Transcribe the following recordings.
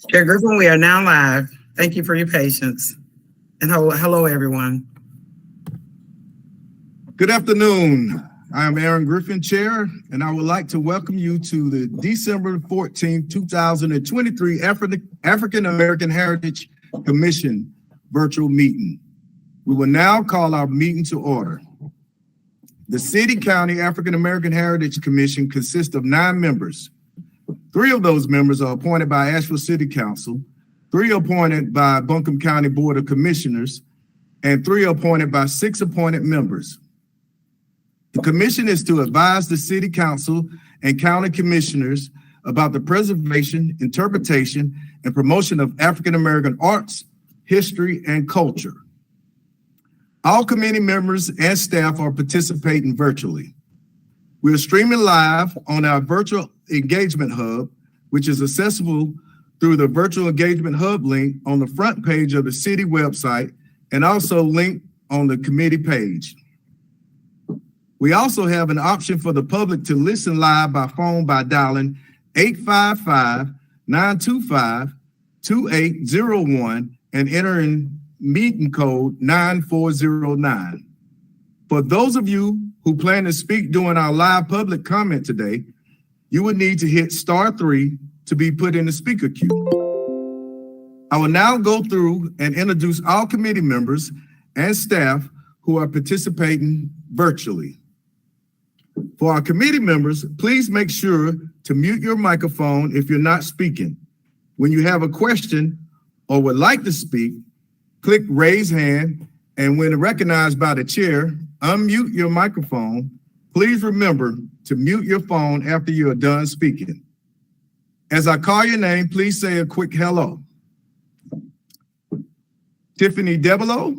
Chair Griffin, we are now live. Thank you for your patience. And hello, everyone. Good afternoon. I am Aaron Griffin, Chair, and I would like to welcome you to the December 14, 2023 African American Heritage Commission virtual meeting. We will now call our meeting to order. The City County African American Heritage Commission consists of 9 members. 3 of those members are appointed by Asheville City Council, 3 appointed by Buncombe County Board of Commissioners, and 3 appointed by 6 appointed members. The commission is to advise the City Council and County Commissioners about the preservation, interpretation, and promotion of African American arts, history, and culture. All committee members and staff are participating virtually. We are streaming live on our virtual engagement hub, which is accessible through the virtual engagement hub link on the front page of the city website and also linked on the committee page. We also have an option for the public to listen live by phone by dialing 855-925-2801 and entering meeting code 9409. For those of you who plan to speak during our live public comment today, you would need to hit *3 to be put in the speaker queue. I will now go through and introduce all committee members and staff who are participating virtually. For our committee members, please make sure to mute your microphone if you're not speaking. When you have a question or would like to speak, click raise hand, and when recognized by the chair, unmute your microphone. Please remember to mute your phone after you are done speaking. As I call your name, please say a quick hello. Tiffany Debelow.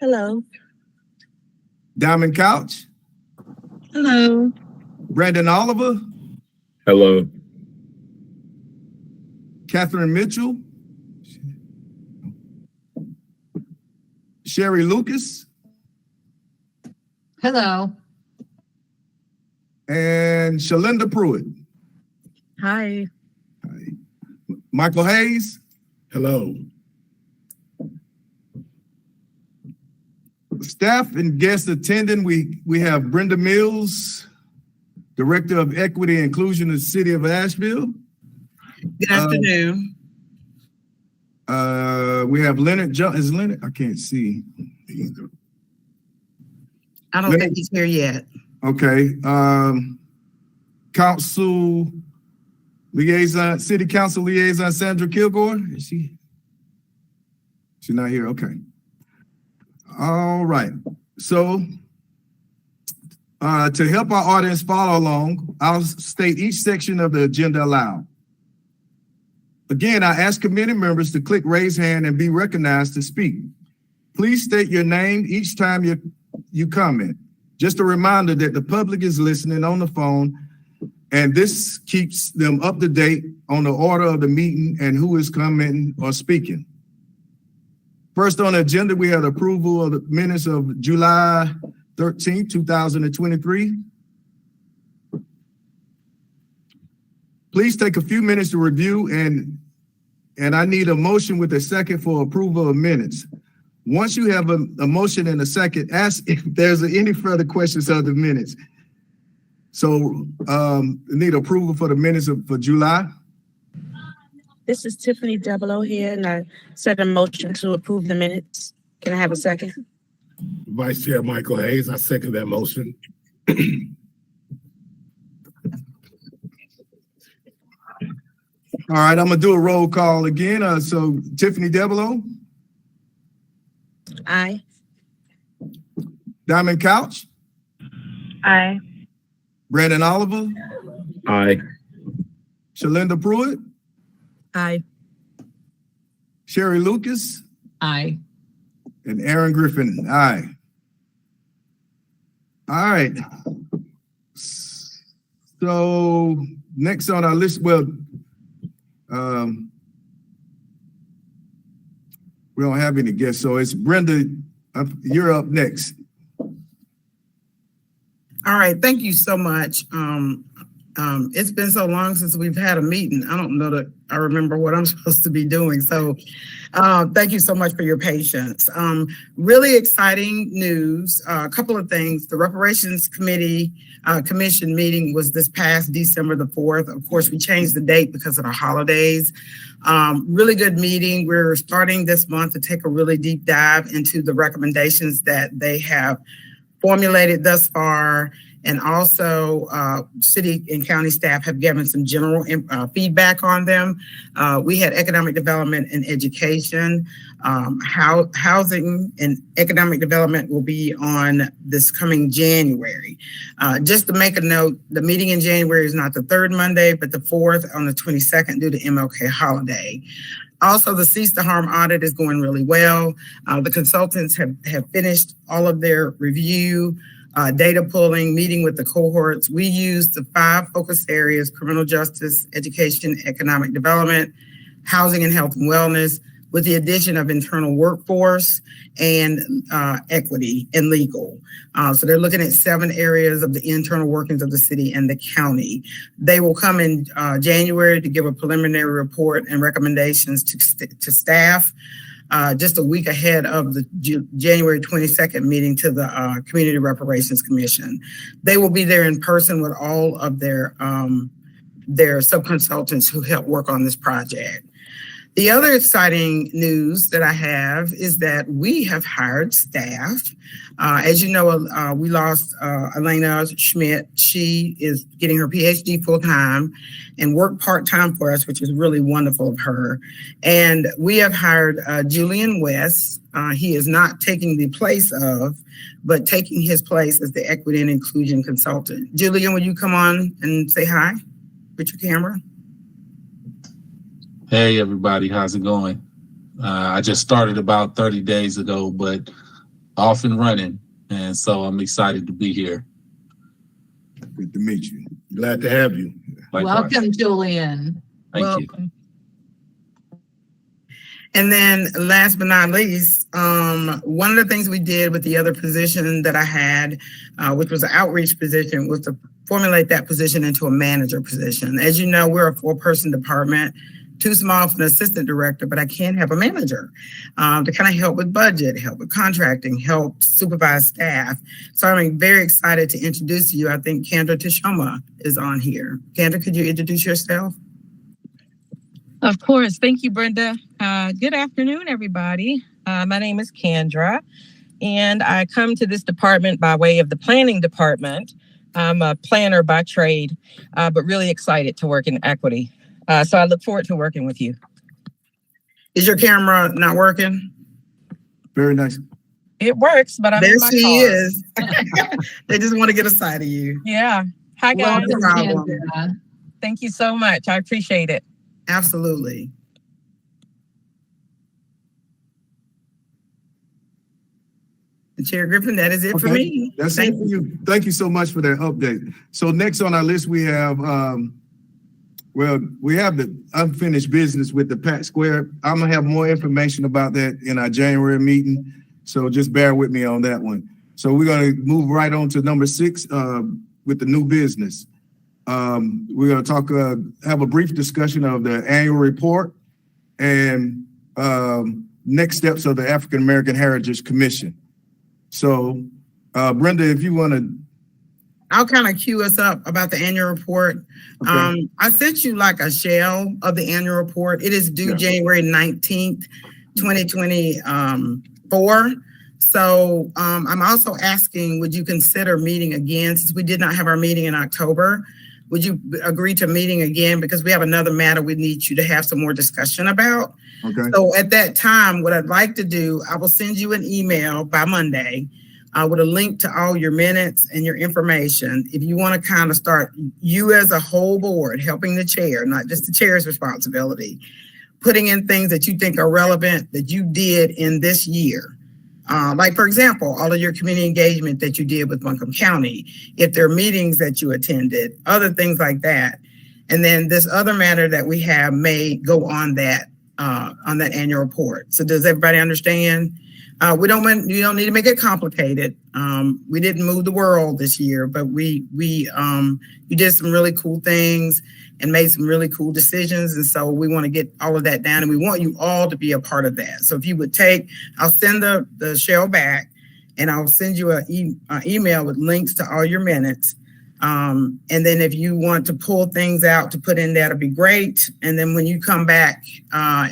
Hello. Diamond Couch. Hello. Brandon Oliver. Hello. Catherine Mitchell. Sherry Lucas. Hello. And Shalinda Pruitt. Hi. Hi. Michael Hayes. Hello. Staff and guests attending, we have Brenda Mills, Director of Equity and Inclusion of the City of Asheville. Good afternoon. We have Leonard Jones. Is Leonard? I can't see. I don't think he's here yet. Okay. Council Liaison, City Council Liaison Sandra Kilgore. Is she? She's not here. Okay. All right. So to help our audience follow along, I'll state each section of the agenda aloud. Again, I ask committee members to click raise hand and be recognized to speak. Please state your name each time you comment. Just a reminder that the public is listening on the phone, and this keeps them up to date on the order of the meeting and who is commenting or speaking. First on the agenda, we have the approval of the minutes of July 13, 2023. Please take a few minutes to review, and I need a motion with a second for approval of minutes. Once you have a motion and a second, ask if there's any further questions of the minutes. So need approval for the minutes for July. This is Tiffany Debelow here, and I set a motion to approve the minutes. Can I have a second? Vice Chair Michael Hayes, I second that motion. All right, I'm gonna do a roll call again. So Tiffany Debelow. Aye. Diamond Couch. Aye. Brandon Oliver. Aye. Shalinda Pruitt. Aye. Sherry Lucas. Aye. And Aaron Griffin. Aye. All right. So next on our list, well, we don't have any guests, so it's Brenda. You're up next. All right, thank you so much. It's been so long since we've had a meeting. I don't know that I remember what I'm supposed to be doing. So thank you so much for your patience. Really exciting news. A couple of things. The Reparations Commission meeting was this past December the 4th. Of course, we changed the date because of the holidays. Really good meeting. We're starting this month to take a really deep dive into the recommendations that they have formulated thus far. And also, city and county staff have given some general feedback on them. We had economic development and education. Housing and economic development will be on this coming January. Just to make a note, the meeting in January is not the third Monday, but the 4th on the 22nd due to MLK holiday. Also, the Cease to Harm audit is going really well. The consultants have finished all of their review, data pulling, meeting with the cohorts. We used the 5 focus areas: criminal justice, education, economic development, housing and health and wellness, with the addition of internal workforce and equity and legal. So they're looking at 7 areas of the internal workings of the city and the county. They will come in January to give a preliminary report and recommendations to staff. Just a week ahead of the January 22nd meeting to the Community Reparations Commission. They will be there in person with all of their sub-consultants who help work on this project. The other exciting news that I have is that we have hired staff. As you know, we lost Elena Schmidt. She is getting her PhD full-time and work part-time for us, which is really wonderful of her. And we have hired Julian West. He is not taking the place of, but taking his place as the equity and inclusion consultant. Julian, will you come on and say hi with your camera? Hey everybody, how's it going? I just started about 30 days ago, but off and running, and so I'm excited to be here. Good to meet you. Glad to have you. Likewise. Welcome, Julian. Thank you. And then last but not least, one of the things we did with the other position that I had, which was an outreach position, was to formulate that position into a manager position. As you know, we're a 4-person department. Too small for an assistant director, but I can have a manager to kind of help with budget, help with contracting, help supervise staff. So I'm very excited to introduce you. I think Kendra Tashoma is on here. Kendra, could you introduce yourself? Of course. Thank you, Brenda. Good afternoon, everybody. My name is Kendra, and I come to this department by way of the planning department. I'm a planner by trade, but really excited to work in equity. So I look forward to working with you. Is your camera not working? Very nice. It works, but I'm There in my she car. is. They just want to get a sight of you. Yeah. Hi, guys. Welcome, problem. Kendra. Thank you so much. I appreciate it. Absolutely. Chair Griffin, that is it for me. That's it for you. Thank you so much for that update. So next on our list, we have, we have the unfinished business with the Pat Square. I'm gonna have more information about that in our January meeting. So just bear with me on that one. So we're gonna move right on to number 6 with the new business. We're gonna talk, have a brief discussion of the annual report and next steps of the African American Heritage Commission. So Brenda, if you wanna. I'll kind of cue us up about the annual report. Okay. I sent you like a shell of the annual report. It is due January 19th, 2024. So I'm also asking, would you consider meeting again since we did not have our meeting in October? Would you agree to meeting again? Because we have another matter we need you to have some more discussion about. Okay. So at that time, what I'd like to do, I will send you an email by Monday with a link to all your minutes and your information. If you want to kind of start, you as a whole board, helping the chair, not just the chair's responsibility, putting in things that you think are relevant that you did in this year. Like, for example, all of your community engagement that you did with Buncombe County, if there are meetings that you attended, other things like that. And then this other matter that we have may go on that annual report. So does everybody understand? You don't need to make it complicated. We didn't move the world this year, but you did some really cool things and made some really cool decisions. And so we want to get all of that down, and we want you all to be a part of that. So if you would I'll send the shell back, and I'll send you an email with links to all your minutes. And then if you want to pull things out to put in, that'll be great. And then when you come back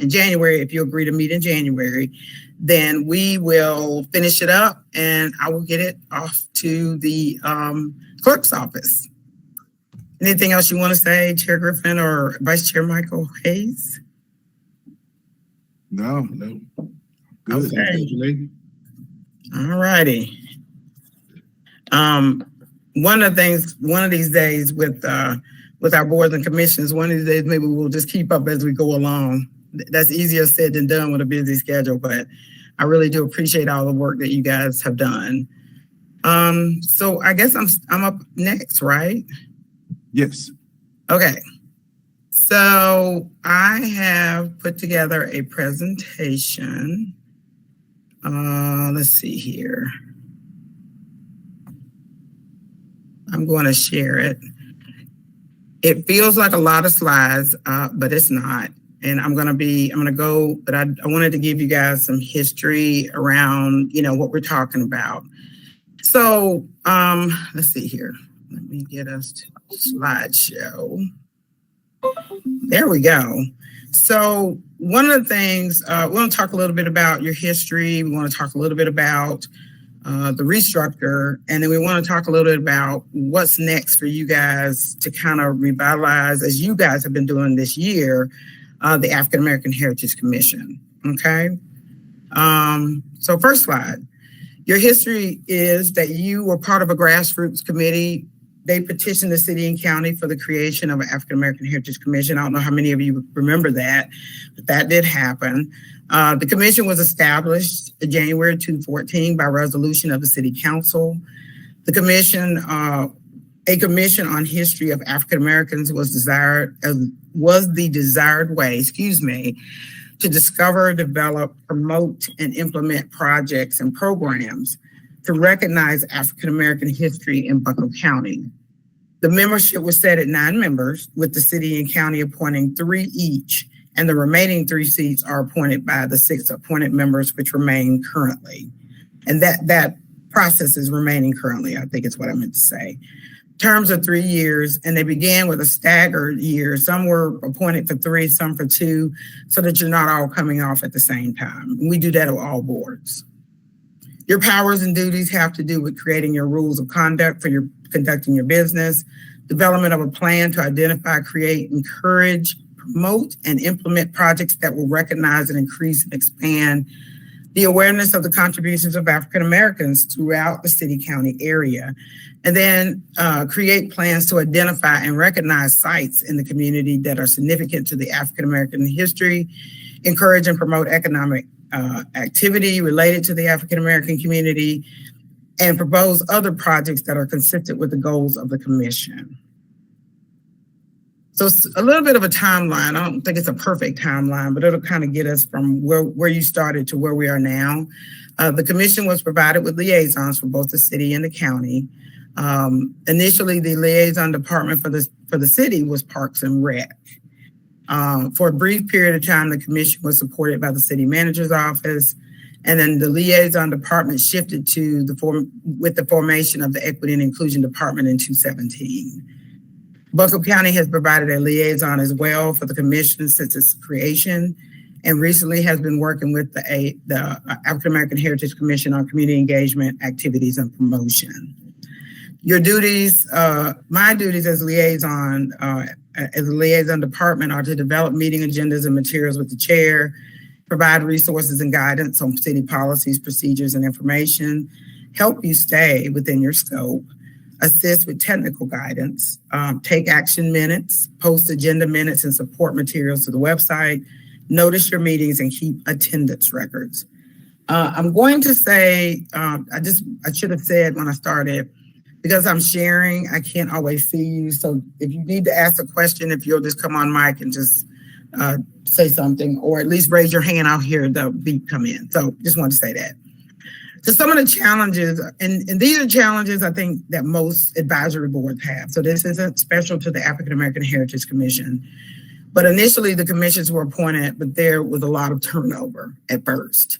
in January, if you agree to meet in January, then we will finish it up and I will get it off to the clerk's office. Anything else you want to say, Chair Griffin or Vice Chair Michael Hayes? No. Good. Okay. Thank you, lady. All righty. One of these days with our boards and commissions, one of these days maybe we'll just keep up as we go along. That's easier said than done with a busy schedule, but I really do appreciate all the work that you guys have done. So I guess I'm up next, right? Yes. Okay. So I have put together a presentation. Let's see here. I'm going to share it. It feels like a lot of slides, but it's not. And I'm going to go, but I wanted to give you guys some history around, what we're talking about. So let's see here. Let me get us to slideshow. There we go. So one of the things, we want to talk a little bit about your history. We want to talk a little bit about the restructure, and then we want to talk a little bit about what's next for you guys to kind of revitalize, as you guys have been doing this year, the African American Heritage Commission. Okay. So first slide. Your history is that you were part of a grassroots committee. They petitioned the city and county for the creation of an African American Heritage Commission. I don't know how many of you remember that, but that did happen. The commission was established in January 2014 by resolution of the city council. The commission, a commission on history of African Americans was the desired way, to discover, develop, promote, and implement projects and programs to recognize African American history in Bucks County. The membership was set at 9 members, with the city and county appointing 3 each, and the remaining 3 seats are appointed by the 6 appointed members, which remain currently. And that process is remaining currently, I think is what I meant to say. Terms of 3 years, and they began with a staggered year. Some were appointed for 3, some for 2, so that you're not all coming off at the same time. We do that with all boards. Your powers and duties have to do with creating your rules of conduct for your conducting your business, development of a plan to identify, create, encourage, promote, and implement projects that will recognize and increase and expand the awareness of the contributions of African Americans throughout the city-county area, and then create plans to identify and recognize sites in the community that are significant to the African American history, encourage and promote economic activity related to the African American community, and propose other projects that are consistent with the goals of the commission. So it's a little bit of a timeline. I don't think it's a perfect timeline, but it'll kind of get us from where you started to where we are now. The commission was provided with liaisons for both the city and the county. Initially, the liaison department for the city was Parks and Rec. For a brief period of time, the commission was supported by the city manager's office, and then the liaison department shifted to with the formation of the Equity and Inclusion Department in 2017. Bucks County has provided a liaison as well for the commission since its creation, and recently has been working with the African American Heritage Commission on community engagement, activities, and promotion. Your duties, my duties as liaison department are to develop meeting agendas and materials with the chair, provide resources and guidance on city policies, procedures, and information, help you stay within your scope, assist with technical guidance, take action minutes, post agenda minutes and support materials to the website, notice your meetings, and keep attendance records. I'm going to say, I should have said when I started, because I'm sharing, I can't always see you. So if you need to ask a question, if you'll just come on mic and just say something, or at least raise your hand. I'll hear the beep come in. So just want to say that. So some of the challenges, and these are challenges I think that most advisory boards have. So this isn't special to the African American Heritage Commission. But initially the commissions were appointed, but there was a lot of turnover at first.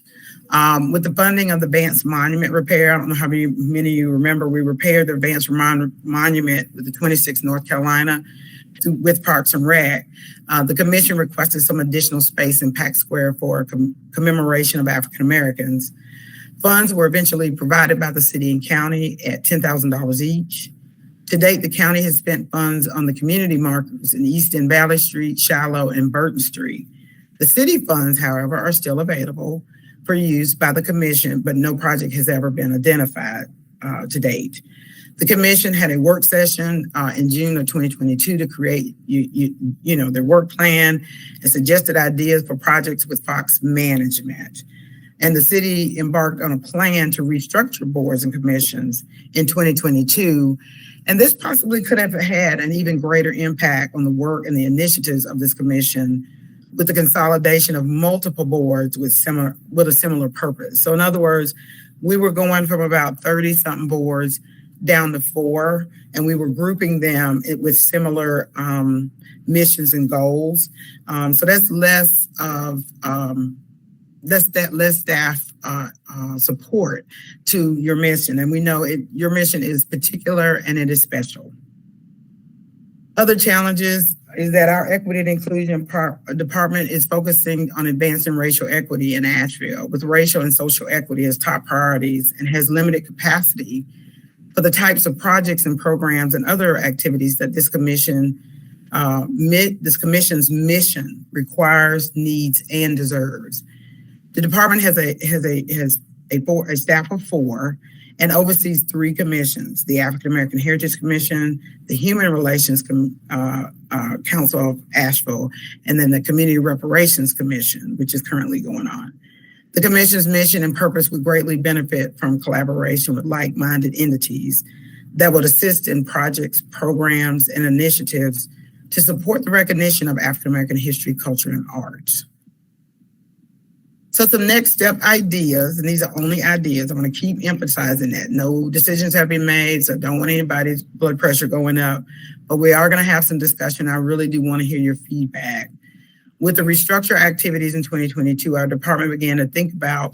With the funding of the Vance Monument repair, I don't know how many of you remember, we repaired the Vance Monument with the 26th North Carolina with Parks and Rec. The commission requested some additional space in Pack Square for commemoration of African Americans. Funds were eventually provided by the city and county at $10,000 each. To date, the county has spent funds on the community markers in East and Valley Street, Shiloh, and Burton Street. The city funds, however, are still available for use by the commission, but no project has ever been identified to date. The commission had a work session in June of 2022 to create, their work plan and suggested ideas for projects with Fox management. And the city embarked on a plan to restructure boards and commissions in 2022. And this possibly could have had an even greater impact on the work and the initiatives of this commission with the consolidation of multiple boards with a similar purpose. So in other words, we were going from about 30-something boards down to 4, and we were grouping them with similar missions and goals. So that's less of less staff support to your mission. And we know your mission is particular and it is special. Other challenges is that our equity and inclusion department is focusing on advancing racial equity in Asheville with racial and social equity as top priorities, and has limited capacity for the types of projects and programs and other activities that this commission's mission requires, needs, and deserves. The department has a staff of 4 and oversees 3 commissions: the African American Heritage Commission, the Human Relations Council of Asheville, and then the Community Reparations Commission, which is currently going on. The commission's mission and purpose would greatly benefit from collaboration with like-minded entities that would assist in projects, programs, and initiatives to support the recognition of African American history, culture, and arts. So some next step ideas, and these are only ideas. I'm going to keep emphasizing that. No decisions have been made, so don't want anybody's blood pressure going up. But we are going to have some discussion. I really do want to hear your feedback. With the restructure activities in 2022, our department began to think about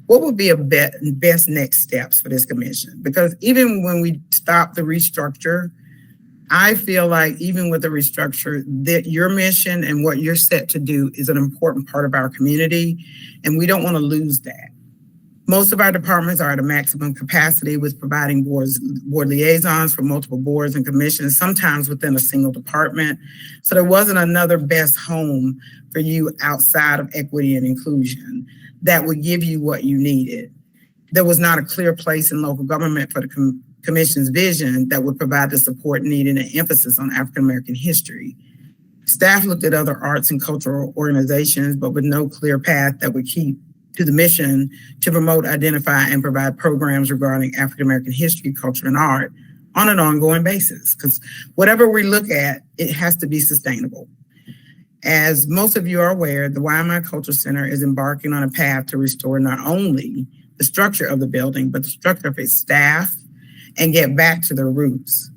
what would be a best next steps for this commission. Because even when we stop the restructure, I feel like even with the restructure, that your mission and what you're set to do is an important part of our community, and we don't want to lose that. Most of our departments are at a maximum capacity with providing board liaisons for multiple boards and commissions, sometimes within a single department. So there wasn't another best home for you outside of equity and inclusion that would give you what you needed. There was not a clear place in local government for the Commission's vision that would provide the support needed and emphasis on African American history. Staff looked at other arts and cultural organizations, but with no clear path that would keep to the mission to promote, identify, and provide programs regarding African American history, culture, and art on an ongoing basis. Because whatever we look at, it has to be sustainable. As most of you are aware, the YMI Culture Center is embarking on a path to restore not only the structure of the building, but the structure of its staff, and get back to their roots.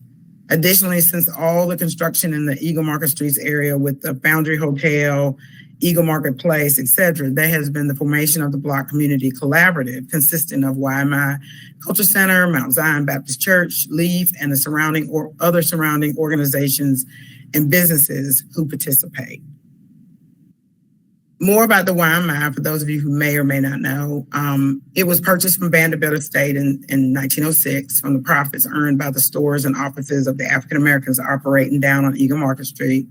Additionally, since all the construction in the Eagle Market Streets area with the Foundry Hotel, Eagle Marketplace, etc., there has been the formation of the Block Community Collaborative, consisting of YMI Culture Center, Mount Zion Baptist Church, Leaf, and the other surrounding organizations and businesses who participate. More about the YMI, for those of you who may or may not know, it was purchased from Vanderbilt Estate in 1906 from the profits earned by the stores and offices of the African Americans operating down on Eagle Market Street.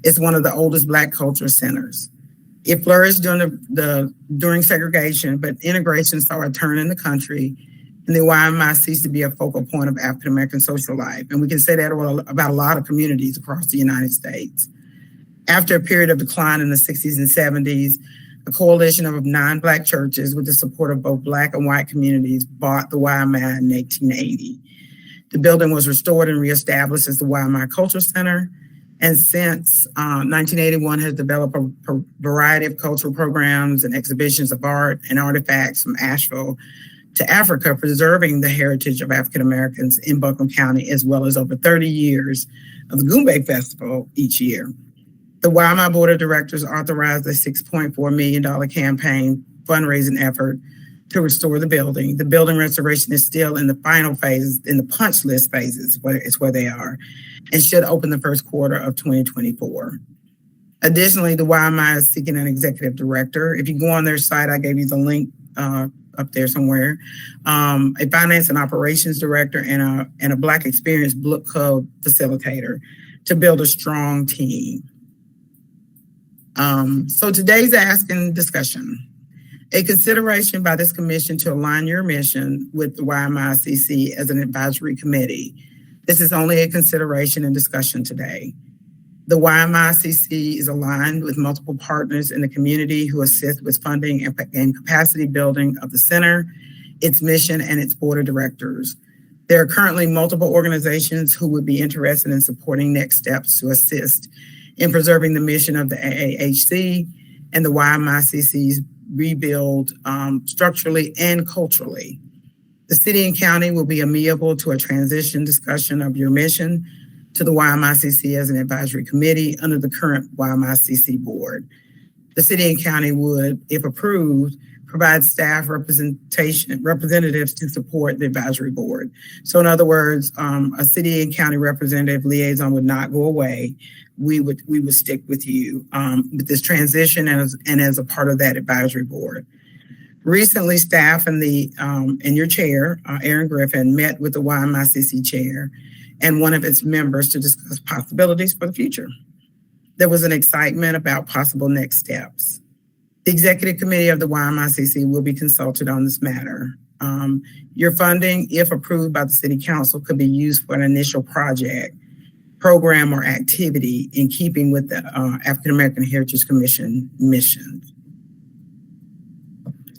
It's one of the oldest Black culture centers. It flourished during segregation, but integration saw a turn in the country, and the YMI ceased to be a focal point of African American social life. And we can say that about a lot of communities across the United States. After a period of decline in the 60s and 70s, a coalition of non-Black churches with the support of both Black and white communities bought the YMI in 1880. The building was restored and reestablished as the YMI Culture Center, and since 1981 has developed a variety of cultural programs and exhibitions of art and artifacts from Asheville to Africa, preserving the heritage of African Americans in Buncombe County, as well as over 30 years of the Goombay Festival each year. The YMI Board of Directors authorized a $6.4 million campaign fundraising effort to restore the building. The building restoration is still in the final phases, in the punch list phases, where they are, and should open the first quarter of 2024. Additionally, the YMI is seeking an executive director. If you go on their site, I gave you the link up there somewhere, a finance and operations director and a Black Experience Book Club facilitator to build a strong team. So today's ask and discussion. A consideration by this commission to align your mission with the YMICC as an advisory committee. This is only a consideration and discussion today. The YMICC is aligned with multiple partners in the community who assist with funding and capacity building of the center, its mission, and its board of directors. There are currently multiple organizations who would be interested in supporting next steps to assist in preserving the mission of the AAHC and the YMICC's rebuild structurally and culturally. The city and county will be amenable to a transition discussion of your mission to the YMICC as an advisory committee under the current YMICC board. The city and county would, if approved, provide staff representatives to support the advisory board. So in other words, a city and county representative liaison would not go away. We would stick with you with this transition and as a part of that advisory board. Recently, staff and your chair, Aaron Griffin, met with the YMICC chair and one of its members to discuss possibilities for the future. There was an excitement about possible next steps. The executive committee of the YMICC will be consulted on this matter. Your funding, if approved by the city council, could be used for an initial project, program, or activity in keeping with the African American Heritage Commission mission.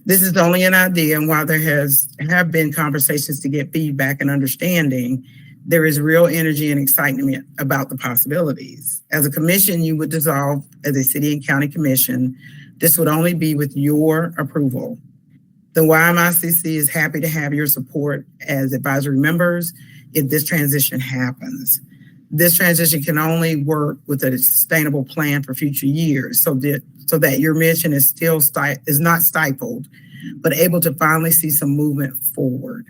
This is only an idea, and while there have been conversations to get feedback and understanding, there is real energy and excitement about the possibilities. As a commission, you would dissolve as a city and county commission. This would only be with your approval. The YMICC is happy to have your support as advisory members if this transition happens. This transition can only work with a sustainable plan for future years so that your mission is not stifled, but able to finally see some movement forward.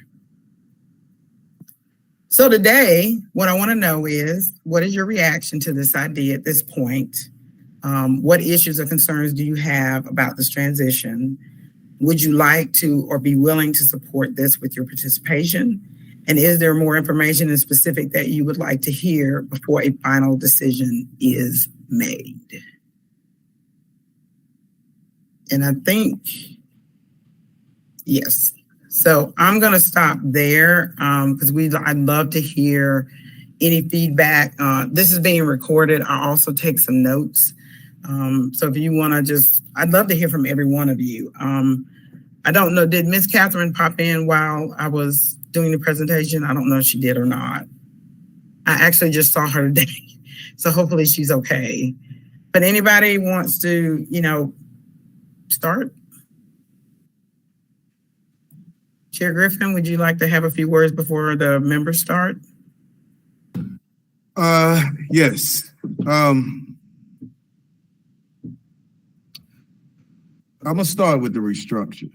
So today, what I want to know is, what is your reaction to this idea at this point? What issues or concerns do you have about this transition? Would you like to or be willing to support this with your participation? And is there more information and specific that you would like to hear before a final decision is made? And I think, yes. So I'm going to stop there because I'd love to hear any feedback. This is being recorded. I'll also take some notes. So if you want to I'd love to hear from every one of you. I don't know, did Miss Catherine pop in while I was doing the presentation? I don't know if she did or not. I actually just saw her today, so hopefully she's okay. But anybody wants to, start? Chair Griffin, would you like to have a few words before the members start? Yes. I'm gonna start with the restructure.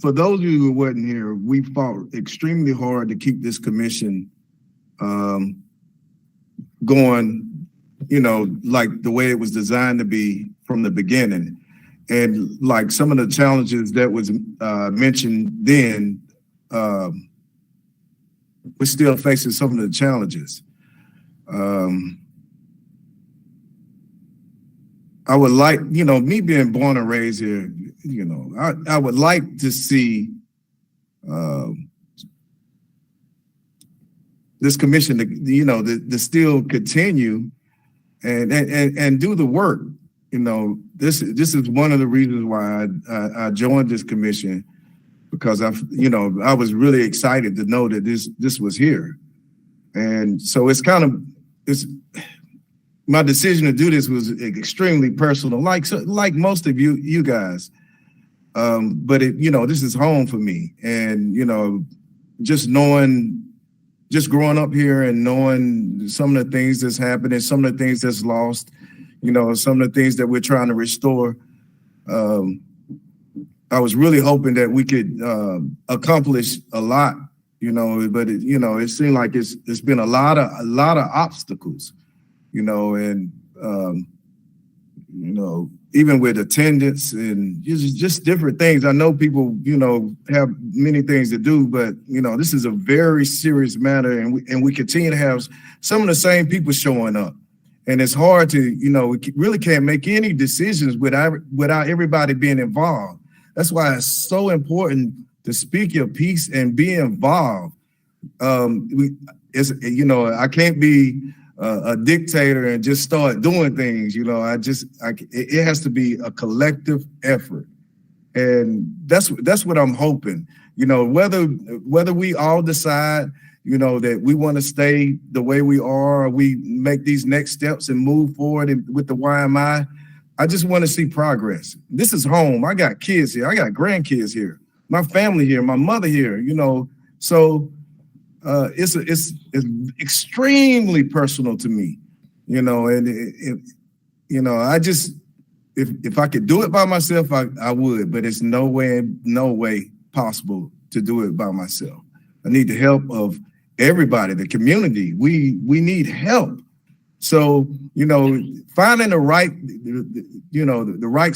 For those of you who wasn't here, we fought extremely hard to keep this commission going, like the way it was designed to be from the beginning. And like some of the challenges that was mentioned then, we're still facing some of the challenges. I would like, me being born and raised here, I would like to see this commission to still continue and do the work. This is one of the reasons why I joined this commission, because I was really excited to know that this was here. And so it's kind of it's my decision to do this was extremely personal, like most of you guys. But this is home for me, and just growing up here and knowing some of the things that's happening, some of the things that's lost, some of the things that we're trying to restore. I was really hoping that we could accomplish a lot, but it seemed like it's been a lot of obstacles, and even with attendance and just different things. I know people, have many things to do, but this is a very serious matter, and we continue to have some of the same people showing up, and it's hard to, we really can't make any decisions without everybody being involved. That's why it's so important to speak your piece and be involved. I can't be a dictator and just start doing things. It has to be a collective effort, and that's what I'm hoping. Whether we all decide, that we want to stay the way we are, or we make these next steps and move forward with the YMI. I just want to see progress. This is home. I got kids here. I got grandkids here. My family here. My mother here. So it's extremely personal to me. And I just if I could do it by myself, I would. But it's no way possible to do it by myself. I need the help of everybody, the community. We need help. So, finding the right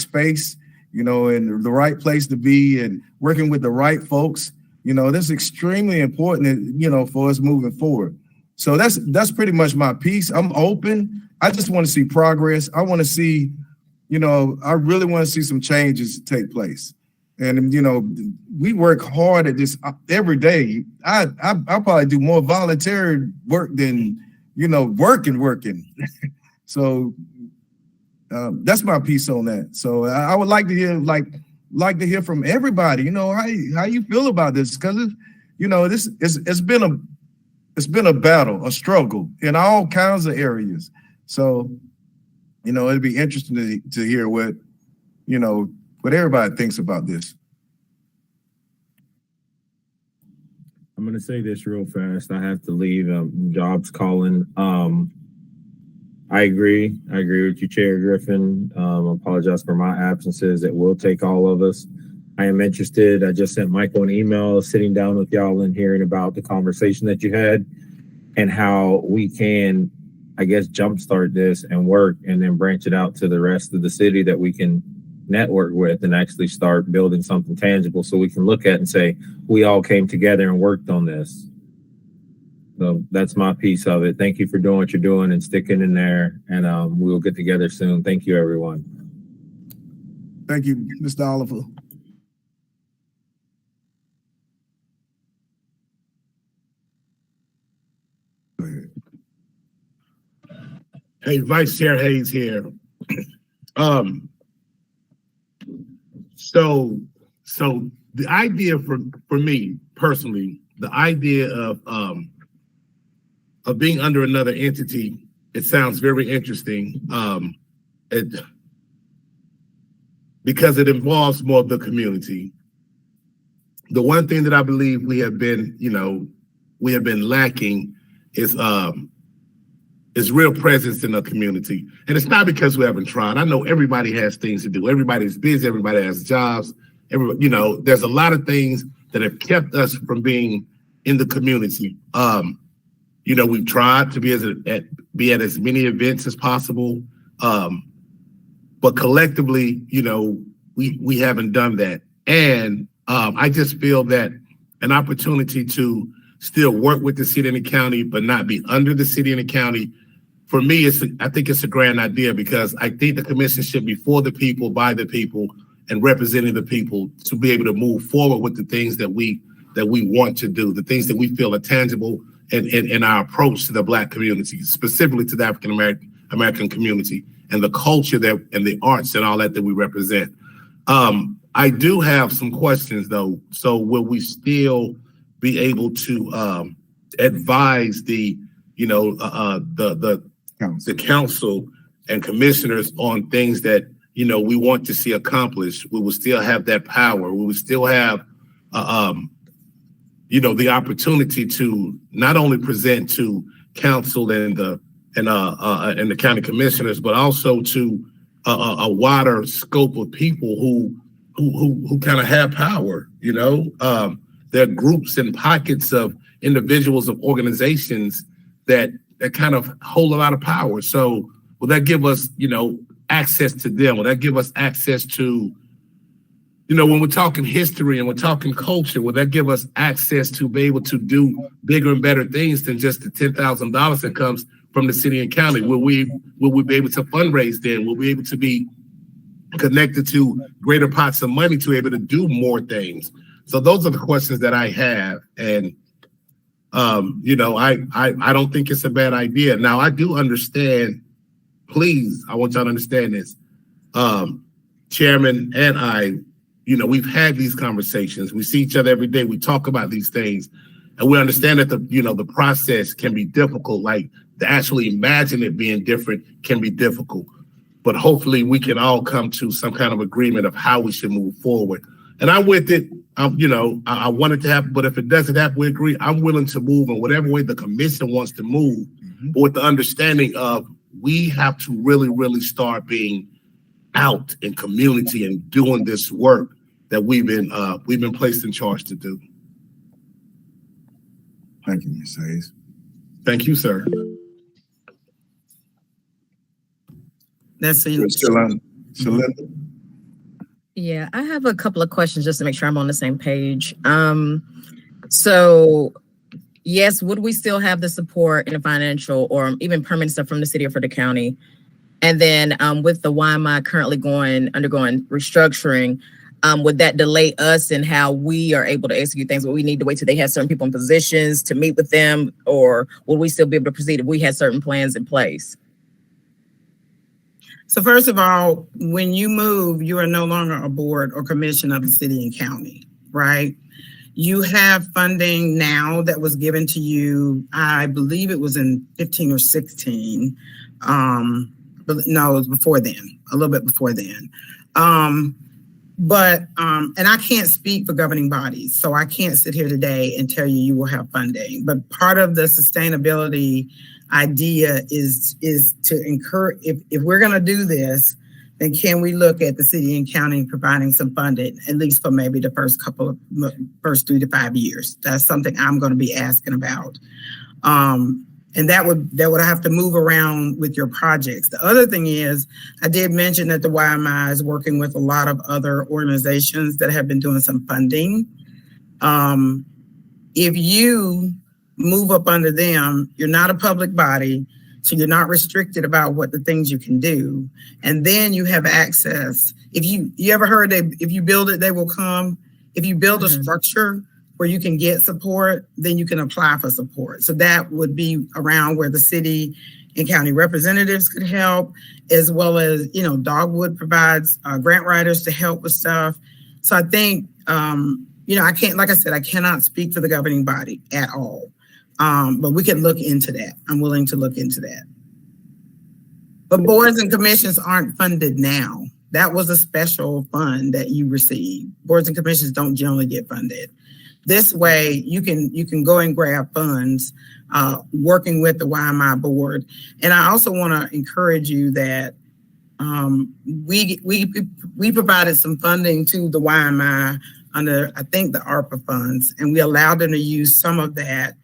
space, and the right place to be, and working with the right folks, that's extremely important, for us moving forward. So that's pretty much my piece. I'm open. I just want to see progress. I want to see, I really want to see some changes take place. And, we work hard at this every day. I probably do more voluntary work than, working. So that's my piece on that. So I would like to hear from everybody, how you feel about this, because it's been a battle, a struggle in all kinds of areas. So it'd be interesting to hear what everybody thinks about this. I'm going to say this real fast. I have to leave. Job's calling. I agree. I agree with you, Chair Griffin. Apologize for my absences. It will take all of us. I am interested. I just sent Michael an email sitting down with y'all and hearing about the conversation that you had and how we can, I guess, jumpstart this and work and then branch it out to the rest of the city that we can network with and actually start building something tangible so we can look at and say, we all came together and worked on this. So that's my piece of it. Thank you for doing what you're doing and sticking in there, and we'll get together soon. Thank you, everyone. Thank you, Mr. Oliver. Go ahead. Hey, Vice Chair Hayes here. So the idea for me personally, the idea of being under another entity, it sounds very interesting. Because it involves more of the community. The one thing that I believe we have been lacking is real presence in the community. And it's not because we haven't tried. I know everybody has things to do. Everybody's busy. Everybody has jobs. There's a lot of things that have kept us from being in the community. We've tried to be at as many events as possible. But collectively, we haven't done that. And I just feel that an opportunity to still work with the city and the county, but not be under the city and the county, for me, I think it's a grand idea, because I think the commission should be for the people, by the people, and representing the people to be able to move forward with the things that we want to do, the things that we feel are tangible in our approach to the Black community, specifically to the African American community, and the culture and the arts and all that we represent. I do have some questions though. So will we still be able to advise the the council and commissioners on things that, we want to see accomplished, we will still have that power. We will still have, the opportunity to not only present to council and the county commissioners, but also to a wider scope of people who kind of have power. There are groups and pockets of individuals, of organizations that kind of hold a lot of power. So will that give us, access to them? Will that give us access to, when we're talking history and we're talking culture, will that give us access to be able to do bigger and better things than just the $10,000 that comes from the city and county? Will we be able to fundraise then? Will we be able to be connected to greater pots of money to be able to do more things? So those are the questions that I have. And, I don't think it's a bad idea. Now, I do understand, please, I want y'all to understand this. Chairman and I, we've had these conversations. We see each other every day. We talk about these things. And we understand that the process can be difficult. Like, to actually imagine it being different can be difficult. But hopefully we can all come to some kind of agreement of how we should move forward. And I'm with it. I want it to happen, but if it doesn't happen, we agree. I'm willing to move in whatever way the commission wants to move, but with the understanding of we have to really, really start being out in community and doing this work that we've been placed in charge to do. Thank you, Ms. Hayes. Thank you, sir. That's Shalinda. Yeah, I have a couple of questions just to make sure I'm on the same page. So yes, would we still have the support in the financial or even permanent stuff from the city or for the county? And then with the YMI currently undergoing restructuring, would that delay us in how we are able to execute things? Would we need to wait till they have certain people in positions to meet with them, or will we still be able to proceed if we had certain plans in place? So first of all, when you move, you are no longer a board or commission of the city and county, right? You have funding now that was given to you, I believe it was in 15 or 16. But no, it was before then, a little bit before then. And I can't speak for governing bodies, so I can't sit here today and tell you will have funding. But part of the sustainability idea is to encourage, if we're going to do this, then can we look at the city and county providing some funding, at least for maybe the first 3 to 5 years? That's something I'm going to be asking about. And that would have to move around with your projects. The other thing is, I did mention that the YMI is working with a lot of other organizations that have been doing some funding. If you move up under them, you're not a public body, so you're not restricted about what the things you can do. And then you have access. If you ever heard that if you build it, they will come. If you build a structure where you can get support, then you can apply for support. So that would be around where the city and county representatives could help, as well as, Dogwood provides grant writers to help with stuff. So I think, I can't, like I said, I cannot speak for the governing body at all. But we can look into that. I'm willing to look into that. But boards and commissions aren't funded now. That was a special fund that you received. Boards and commissions don't generally get funded. This way, you can go and grab funds working with the YMI board. And I also want to encourage you that we provided some funding to the YMI under, I think, the ARPA funds, and we allowed them to use some of that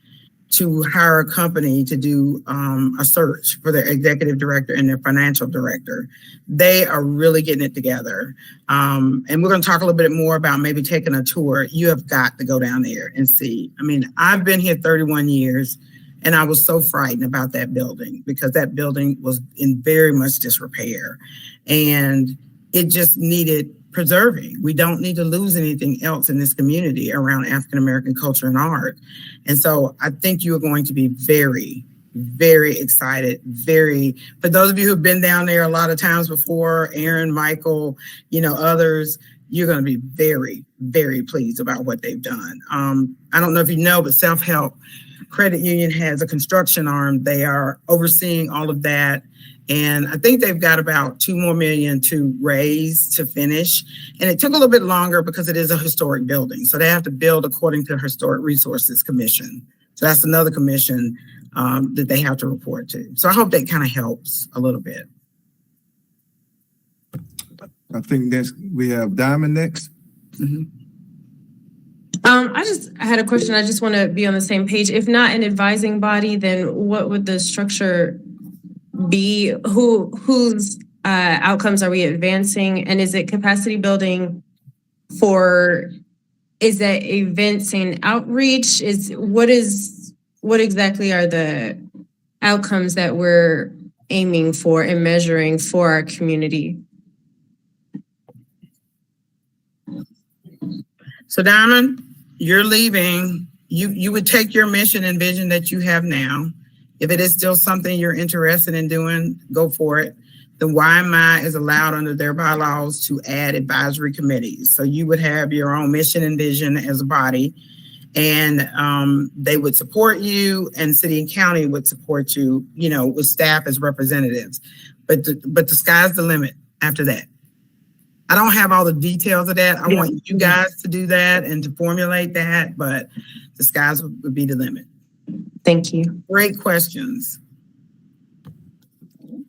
to hire a company to do a search for their executive director and their financial director. They are really getting it together. And we're going to talk a little bit more about maybe taking a tour. You have got to go down there and see. I mean, I've been here 31 years, and I was so frightened about that building because that building was in very much disrepair, and it just needed preserving. We don't need to lose anything else in this community around African American culture and art. And so I think you are going to be very, very excited. For those of you who've been down there a lot of times before, Aaron, Michael, others, you're going to be very, very pleased about what they've done. I don't know if you know, but Self-Help Credit Union has a construction arm. They are overseeing all of that. And I think they've got about $2 more million to raise to finish. And it took a little bit longer because it is a historic building. So they have to build according to Historic Resources Commission. So that's another commission that they have to report to. So I hope that kind of helps a little bit. I think we have Diamond next. Mm-hmm. I had a question. I just want to be on the same page. If not an advising body, then what would the structure be? Whose outcomes are we advancing? And is it capacity building is that events and outreach? What exactly are the outcomes that we're aiming for and measuring for our community? So Diamond, you're leaving. You would take your mission and vision that you have now. If it is still something you're interested in doing, go for it. The YMI is allowed under their bylaws to add advisory committees. So you would have your own mission and vision as a body, and they would support you, and city and county would support you, with staff as representatives. But the sky's the limit after that. I don't have all the details of that. I want you guys to do that and to formulate that, but the skies would be the limit. Thank you. Great questions.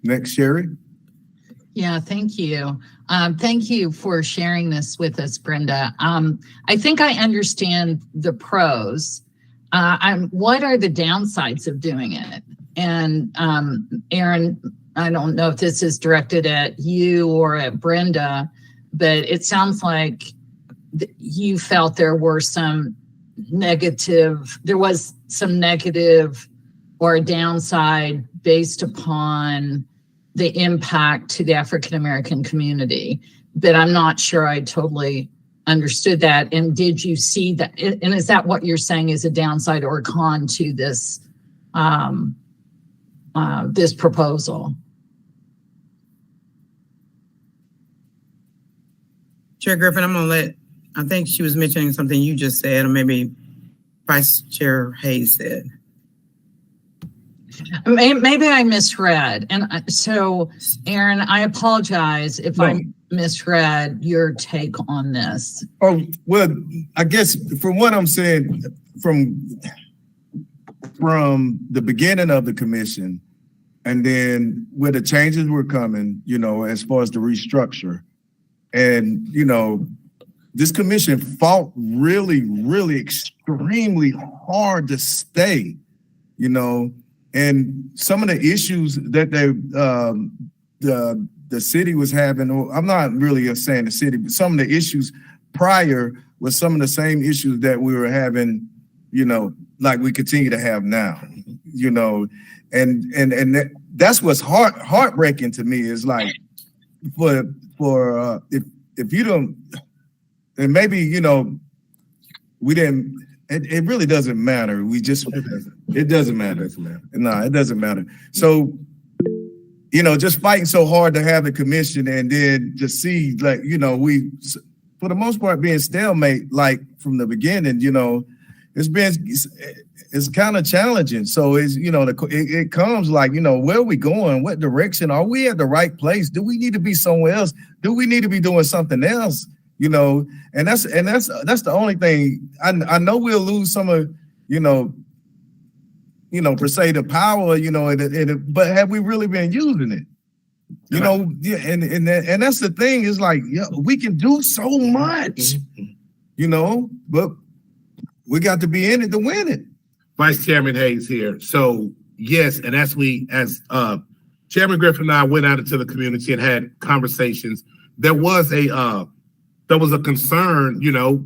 Next, Sherry. Yeah, thank you. Thank you for sharing this with us, Brenda. I think I understand the pros. What are the downsides of doing it? And Aaron, I don't know if this is directed at you or at Brenda, but it sounds like you felt there was some negative or a downside based upon the impact to the African American community. But I'm not sure I totally understood that. And did you see that? And is that what you're saying is a downside or a con to this this proposal? Chair Griffin, I think she was mentioning something you just said, or maybe Vice Chair Hayes said. Maybe I misread. And so, Aaron, I apologize if I misread your take on this. Oh, well, I guess from what I'm saying, from the beginning of the commission, and then where the changes were coming, as far as the restructure, and, this commission fought really, really extremely hard to stay, and some of the issues that the city was having, or I'm not really saying the city, but some of the issues prior was some of the same issues that we were having, like we continue to have now, and that's what's heartbreaking to me is like, if you don't, and maybe, we didn't, it really doesn't matter. It doesn't matter. No, it doesn't matter. So, just fighting so hard to have the commission and then to see, like, we, for the most part, being stalemate, like from the beginning, it's kind of challenging. So it comes like, where are we going? What direction? Are we at the right place? Do we need to be somewhere else? Do we need to be doing something else? And that's the only thing. I know we'll lose some of, per se the power, but have we really been using it? And that's the thing is like, we can do so much, but we got to be in it to win it. Vice Chairman Hayes here. So yes, and as Chairman Griffin and I went out into the community and had conversations, there was a concern,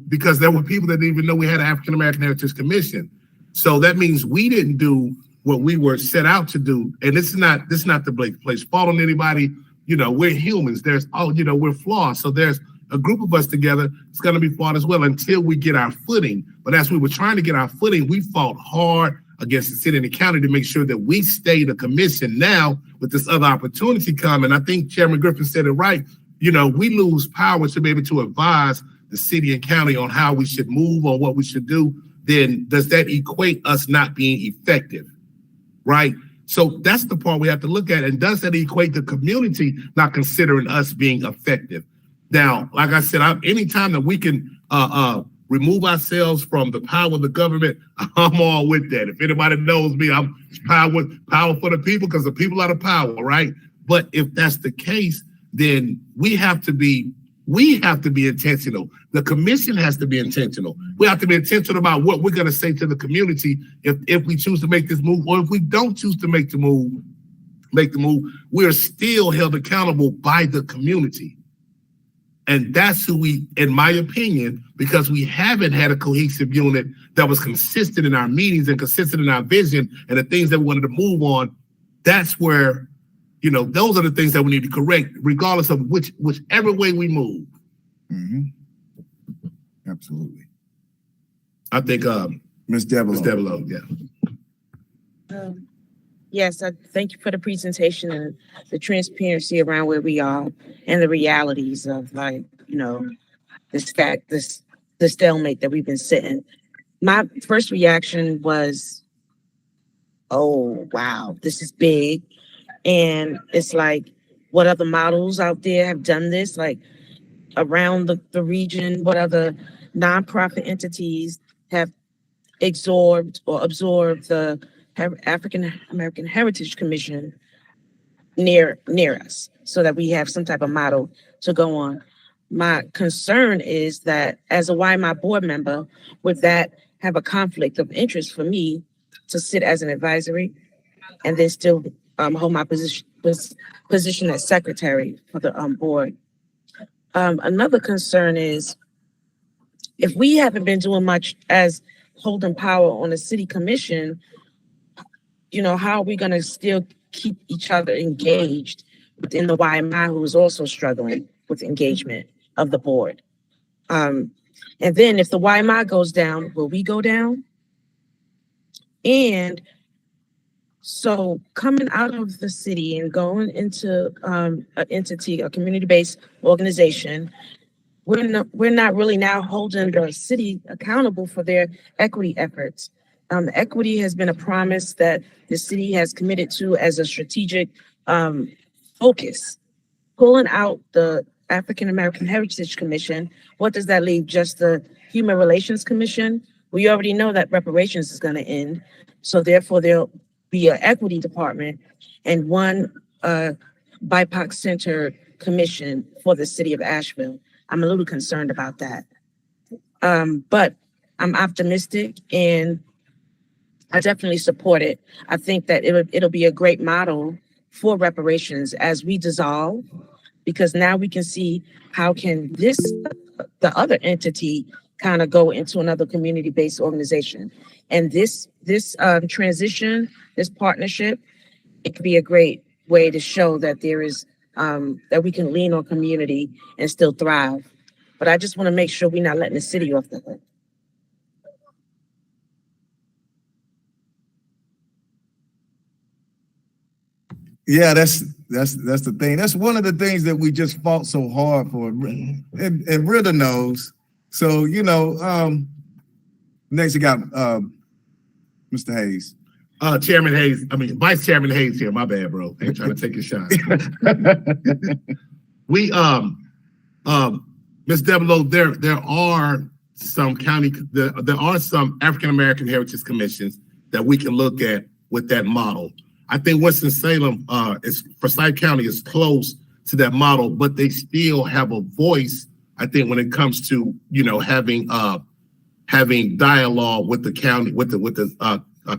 because there were people that didn't even know we had an African American Heritage Commission. So that means we didn't do what we were set out to do. And this is not to place fault on anybody. We're humans. We're flawed. So there's a group of us together. It's going to be flawed as well until we get our footing. But as we were trying to get our footing, we fought hard. against the city and the county to make sure that we stay the commission now with this other opportunity coming. I think Chairman Griffin said it right. You know, we lose power to be able to advise the city and county on how we should move or what we should do. Then does that equate us not being effective, right? So that's the part we have to look at. And does that equate the community not considering us being effective? Now, like I said, anytime that we can remove ourselves from the power of the government, I'm all with that. If anybody knows me, I'm power for the people because the people are the power, right? But if that's the case, then we have to be intentional. The commission has to be intentional. We have to be intentional about what we're going to say to the community if we choose to make this move, or if we don't choose to make the move, we are still held accountable by the community. And that's who we, in my opinion, because we haven't had a cohesive unit that was consistent in our meetings and consistent in our vision and the things that we wanted to move on, that's where, you know, those are the things that we need to correct, regardless of whichever way we move. Mm-hmm. Absolutely. I think Ms. Devereaux, yeah. Yes, I thank you for the presentation and the transparency around where we are and the realities of, like, you know, the stalemate that we've been sitting. My first reaction was, oh, wow, this is big. And it's like, what other models out there have done this? Like, around the region, what other nonprofit entities have absorbed the African American Heritage Commission near us, so that we have some type of model to go on. My concern is that as a YMI board member, would that have a conflict of interest for me to sit as an advisory and then still hold my position as secretary for the board? Another concern is, if we haven't been doing much as holding power on the city commission, you know, how are we going to still keep each other engaged within the YMI, who is also struggling with engagement of the board? And then if the YMI goes down, will we go down? And so coming out of the city and going into an entity, a community-based organization, we're not really now holding the city accountable for their equity efforts. Equity has been a promise that the city has committed to as a strategic focus. Pulling out the African American Heritage Commission, what does that leave? Just the Human Relations Commission? We already know that reparations is going to end. So therefore, there'll be an equity department and one BIPOC-centered commission for the city of Asheville. I'm a little concerned about that. But I'm optimistic and I definitely support it. I think that it'll be a great model for reparations as we dissolve, because now we can see how can the other entity kind of go into another community-based organization. And this transition, this partnership, it could be a great way to show that there is that we can lean on community and still thrive. But I just want to make sure we're not letting the city off the hook. Yeah, that's the thing. That's one of the things that we just fought so hard for, and Ritter knows. So, you know, next you got Mr. Hayes. Chairman Hayes, Vice Chairman Hayes here. My bad, bro. Ain't trying to take a shot. We Ms. Devereaux, there are some African American Heritage Commissions that we can look at with that model. I think Winston-Salem Forsyth County is close to that model, but they still have a voice, I think, when it comes to, you know, having dialogue with the county, with the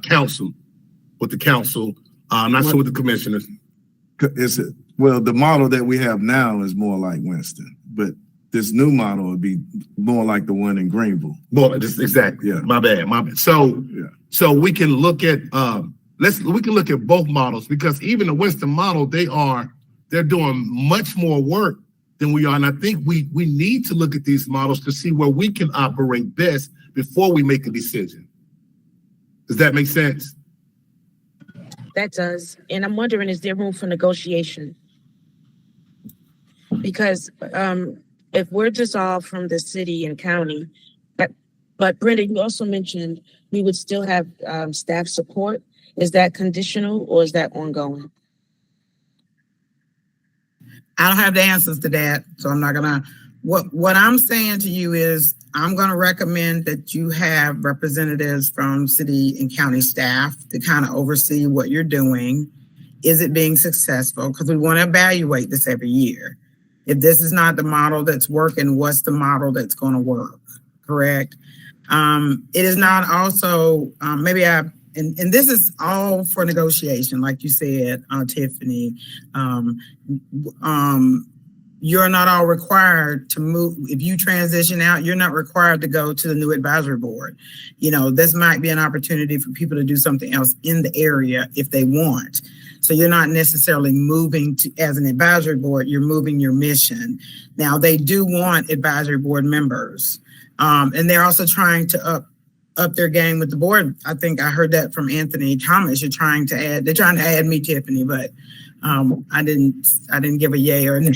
council, not sure with the commissioners. Well, the model that we have now is more like Winston, but this new model would be more like the one in Greenville. Well, exactly. Yeah. My bad. So, yeah. So we can look at we can look at both models, because even the Winston model, they're doing much more work than we are. And I think we need to look at these models to see where we can operate best before we make a decision. Does that make sense? That does. And I'm wondering, is there room for negotiation? Because if we're dissolved from the city and county, but Brenda, you also mentioned we would still have staff support. Is that conditional or is that ongoing? I don't have the answers to that, so I'm not gonna. What I'm saying to you is I'm gonna recommend that you have representatives from city and county staff to kind of oversee what you're doing. Is it being successful? Because we want to evaluate this every year. If this is not the model that's working, what's the model that's going to work? Correct. It is not also and this is all for negotiation, like you said, Tiffany. You're not all required to move. If you transition out, you're not required to go to the new advisory board. You know, this might be an opportunity for people to do something else in the area if they want. So you're not necessarily moving to as an advisory board, you're moving your mission. Now, they do want advisory board members. And they're also trying to up their game with the board. I think I heard that from Anthony Thomas. They're trying to add me, Tiffany, but I didn't give a yay or nay.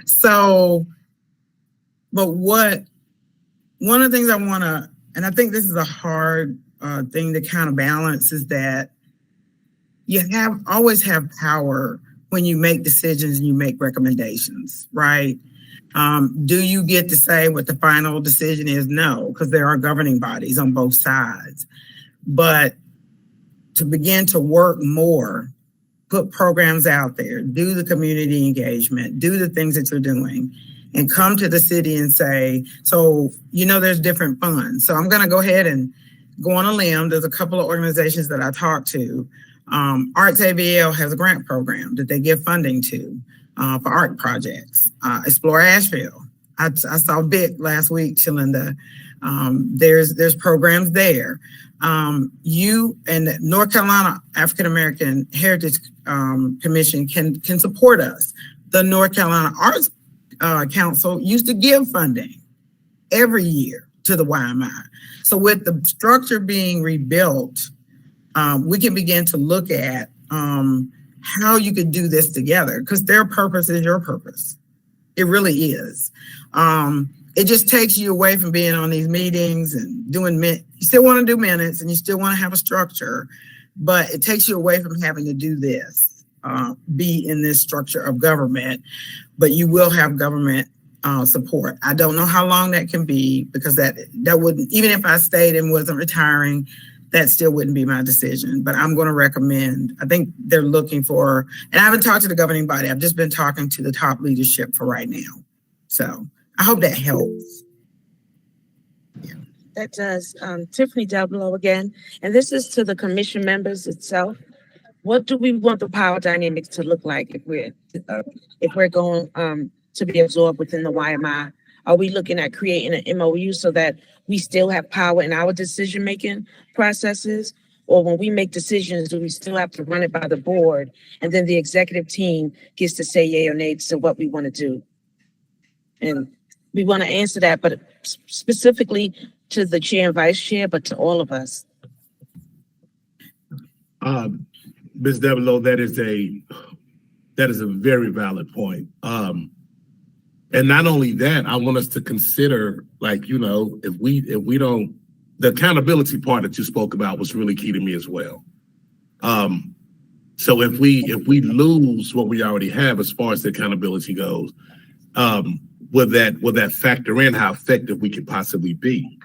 So, but one of the things I want to, and I think this is a hard thing to kind of balance, is that you always have power when you make decisions and you make recommendations, right? Do you get to say what the final decision is? No, because there are governing bodies on both sides. But to begin to work more, put programs out there, do the community engagement, do the things that you're doing, and come to the city and say, so, there's different funds. So I'm going to go ahead and go on a limb. There's a couple of organizations that I talked to. Arts AVL has a grant program that they give funding to for art projects. Explore Asheville. I saw Vic last week, Shalinda. There's programs there. You and the North Carolina African American Heritage Commission can support us. The North Carolina Arts Council used to give funding every year to the YMI. So with the structure being rebuilt, we can begin to look at how you could do this together, because their purpose is your purpose. It really is. It just takes you away from being on these meetings and doing you still want to do minutes and you still want to have a structure, but it takes you away from having to do this, be in this structure of government, but you will have government support. I don't know how long that can be, because that wouldn't, even if I stayed and wasn't retiring, that still wouldn't be my decision. But I'm going to recommend, I think they're looking for, and I haven't talked to the governing body, I've just been talking to the top leadership for right now. So I hope that helps. Yeah. That does. Tiffany Delbelow again, and this is to the commission members itself. What do we want the power dynamics to look like if we're going to be absorbed within the YMI? Are we looking at creating an MOU so that we still have power in our decision-making processes? Or when we make decisions, do we still have to run it by the board and then the executive team gets to say yay or nay to what we want to do? And we want to answer that, but specifically to the chair and vice chair, but to all of us. Ms. Devereaux, that is a very valid point. And not only that, I want us to consider, if we don't, the accountability part that you spoke about was really key to me as well. So if we lose what we already have as far as the accountability goes, will that factor in how effective we could possibly be?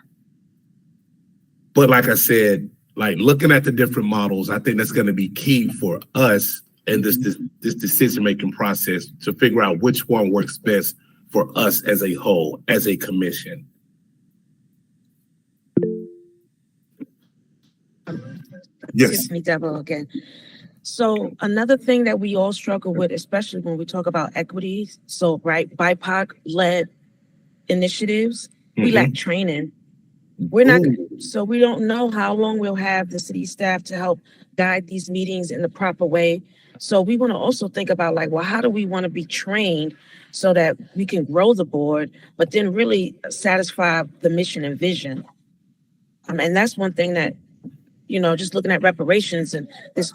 But like I said, looking at the different models, I think that's going to be key for us in this decision-making process to figure out which one works best for us as a whole, as a commission. Yes. Tiffany Devil again. So another thing that we all struggle with, especially when we talk about equity, so BIPOC-led initiatives, we lack training. We don't know how long we'll have the city staff to help guide these meetings in the proper way. So we want to also think about how do we want to be trained so that we can grow the board, but then really satisfy the mission and vision. And that's one thing that, just looking at reparations and this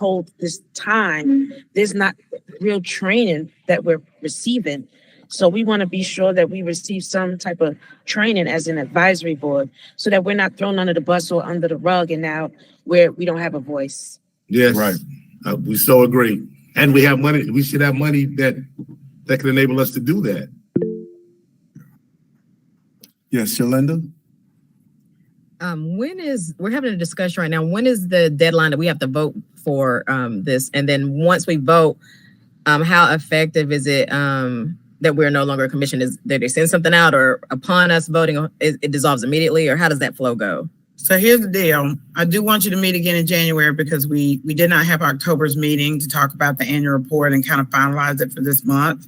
time, there's not real training that we're receiving. So we want to be sure that we receive some type of training as an advisory board so that we're not thrown under the bus or under the rug and now we don't have a voice. Yes, Right. We so agree. And we have money. We should have money that can enable us to do that. Yes, Shalinda? We're having a discussion right now. When is the deadline that we have to vote for this? And then once we vote, how effective is it that we're no longer a commission? Is that they send something out, or upon us voting, it dissolves immediately, or how does that flow go? So here's the deal. I do want you to meet again in January because we did not have October's meeting to talk about the annual report and kind of finalize it for this month.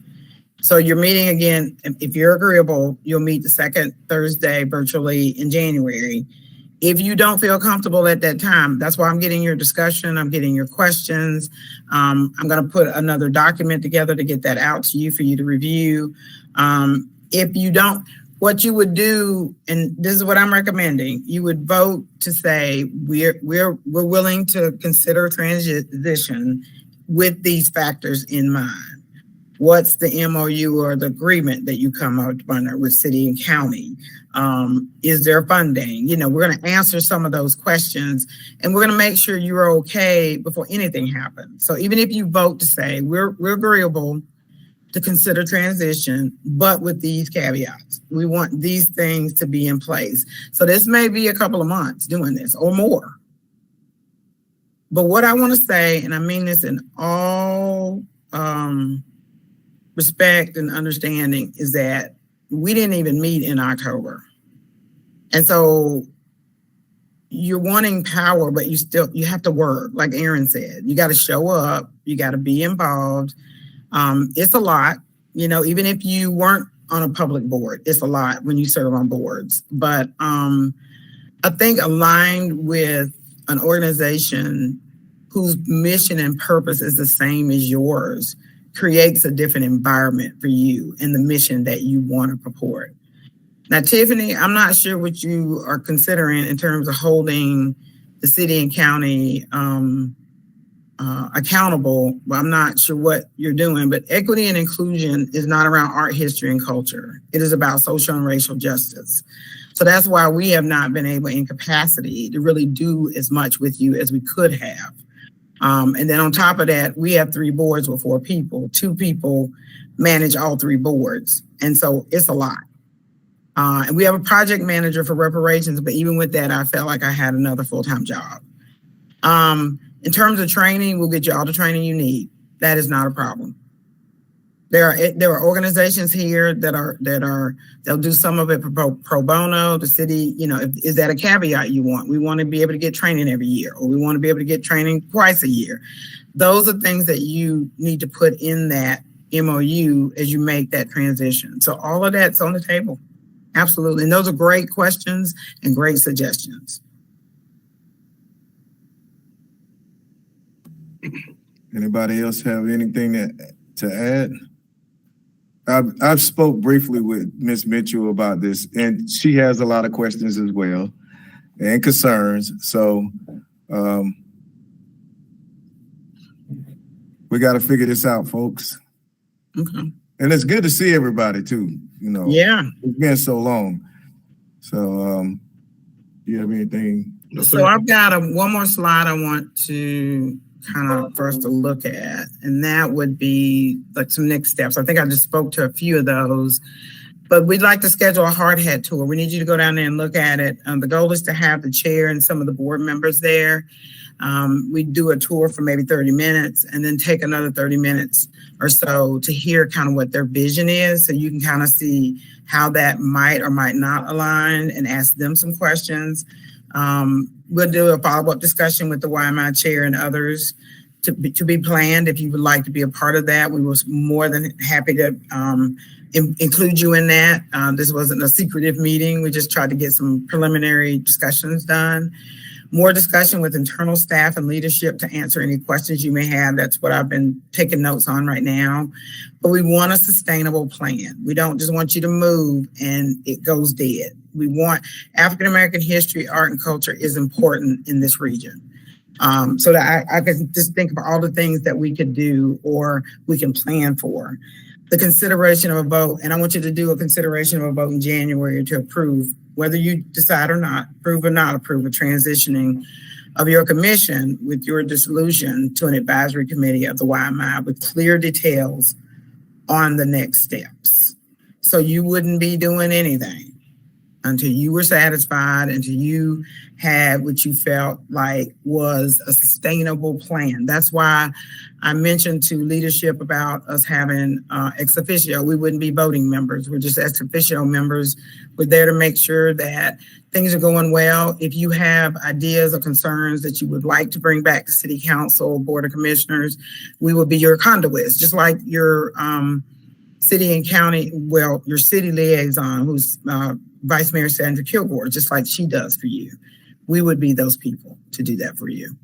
So you're meeting again, if you're agreeable, you'll meet the second Thursday virtually in January. If you don't feel comfortable at that time, that's why I'm getting your discussion, I'm getting your questions. I'm going to put another document together to get that out to you for you to review. If you don't, what you would do, and this is what I'm recommending, you would vote to say we're willing to consider transition with these factors in mind. What's the MOU or the agreement that you come up under with city and county? Is there funding? We're going to answer some of those questions, and we're going to make sure you're okay before anything happens. So even if you vote to say we're agreeable to consider transition, but with these caveats, we want these things to be in place. So this may be a couple of months doing this or more. But what I want to say, and I mean this in all respect and understanding, is that we didn't even meet in October. And so you're wanting power, but you have to work. Like Aaron said, you got to show up, you got to be involved. It's a lot, even if you weren't on a public board, it's a lot when you serve on boards. But I think aligned with an organization whose mission and purpose is the same as yours creates a different environment for you and the mission that you want to purport. Now, Tiffany, I'm not sure what you are considering in terms of holding the city and county accountable. Well, I'm not sure what you're doing, but equity and inclusion is not around art, history, and culture. It is about social and racial justice. So that's why we have not been able in capacity to really do as much with you as we could have. And then on top of that, we have 3 boards with 4 people. 2 people manage all 3 boards. And so it's a lot. And we have a project manager for reparations, but even with that, I felt like I had another full-time job. In terms of training, we'll get you all the training you need. That is not a problem. There are organizations here they'll do some of it pro bono. The city, is that a caveat you want? We want to be able to get training every year, or we want to be able to get training twice a year. Those are things that you need to put in that MOU as you make that transition. So all of that's on the table. Absolutely. And those are great questions and great suggestions. Anybody else have anything to add? I've spoke briefly with Ms. Mitchell about this, and she has a lot of questions as well and concerns. So we got to figure this out, folks. Okay. And it's good to see everybody too. Yeah. It's been so long. So do you have anything? So I've got one more slide I want to kind of for us to look at, and that would be like some next steps. I think I just spoke to a few of those, but we'd like to schedule a hard hat tour. We need you to go down there and look at it. The goal is to have the chair and some of the board members there. We do a tour for maybe 30 minutes and then take another 30 minutes or so to hear kind of what their vision is, so you can kind of see how that might or might not align and ask them some questions. We'll do a follow-up discussion with the YMI chair and others to be planned. If you would like to be a part of that, we was more than happy to include you in that. This wasn't a secretive meeting. We just tried to get some preliminary discussions done. More discussion with internal staff and leadership to answer any questions you may have. That's what I've been taking notes on right now. But we want a sustainable plan. We don't just want you to move and it goes dead. We want African-American history, art, and culture is important in this region. So that I can just think of all the things that we could do or we can plan for. The consideration of a vote, and I want you to do a consideration of a vote in January to approve, whether you decide or not, approve or not approve a transitioning of your commission with your dissolution to an advisory committee of the YMI with clear details on the next steps. So you wouldn't be doing anything until you were satisfied, until you had what you felt like was a sustainable plan. That's why I mentioned to leadership about us having ex officio. We wouldn't be voting members. We're just ex officio members. We're there to make sure that things are going well. If you have ideas or concerns that you would like to bring back to City Council, Board of Commissioners, we will be your conduits, just like your city and county, well, your city liaison, who's Vice Mayor Sandra Kilgore, just like she does for you. We would be those people to do that for you.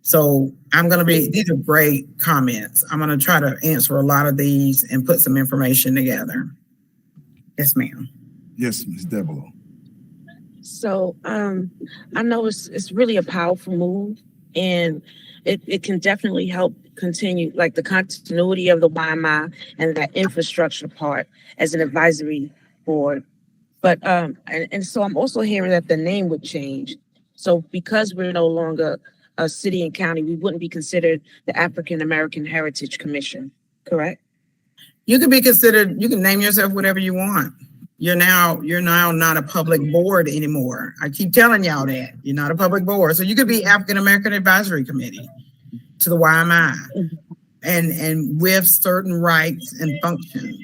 So these are great comments. I'm going to try to answer a lot of these and put some information together. Yes, ma'am. Yes, Ms. Devereaux. So I know it's really a powerful move, and it can definitely help continue like the continuity of the YMI and that infrastructure part as an advisory board. But and so I'm also hearing that the name would change. So because we're no longer a city and county, we wouldn't be considered the African American Heritage Commission, correct? You can be considered, you can name yourself whatever you want. You're now not a public board anymore. I keep telling y'all that. You're not a public board. So you could be African American Advisory Committee to the YMI and with certain rights and functions.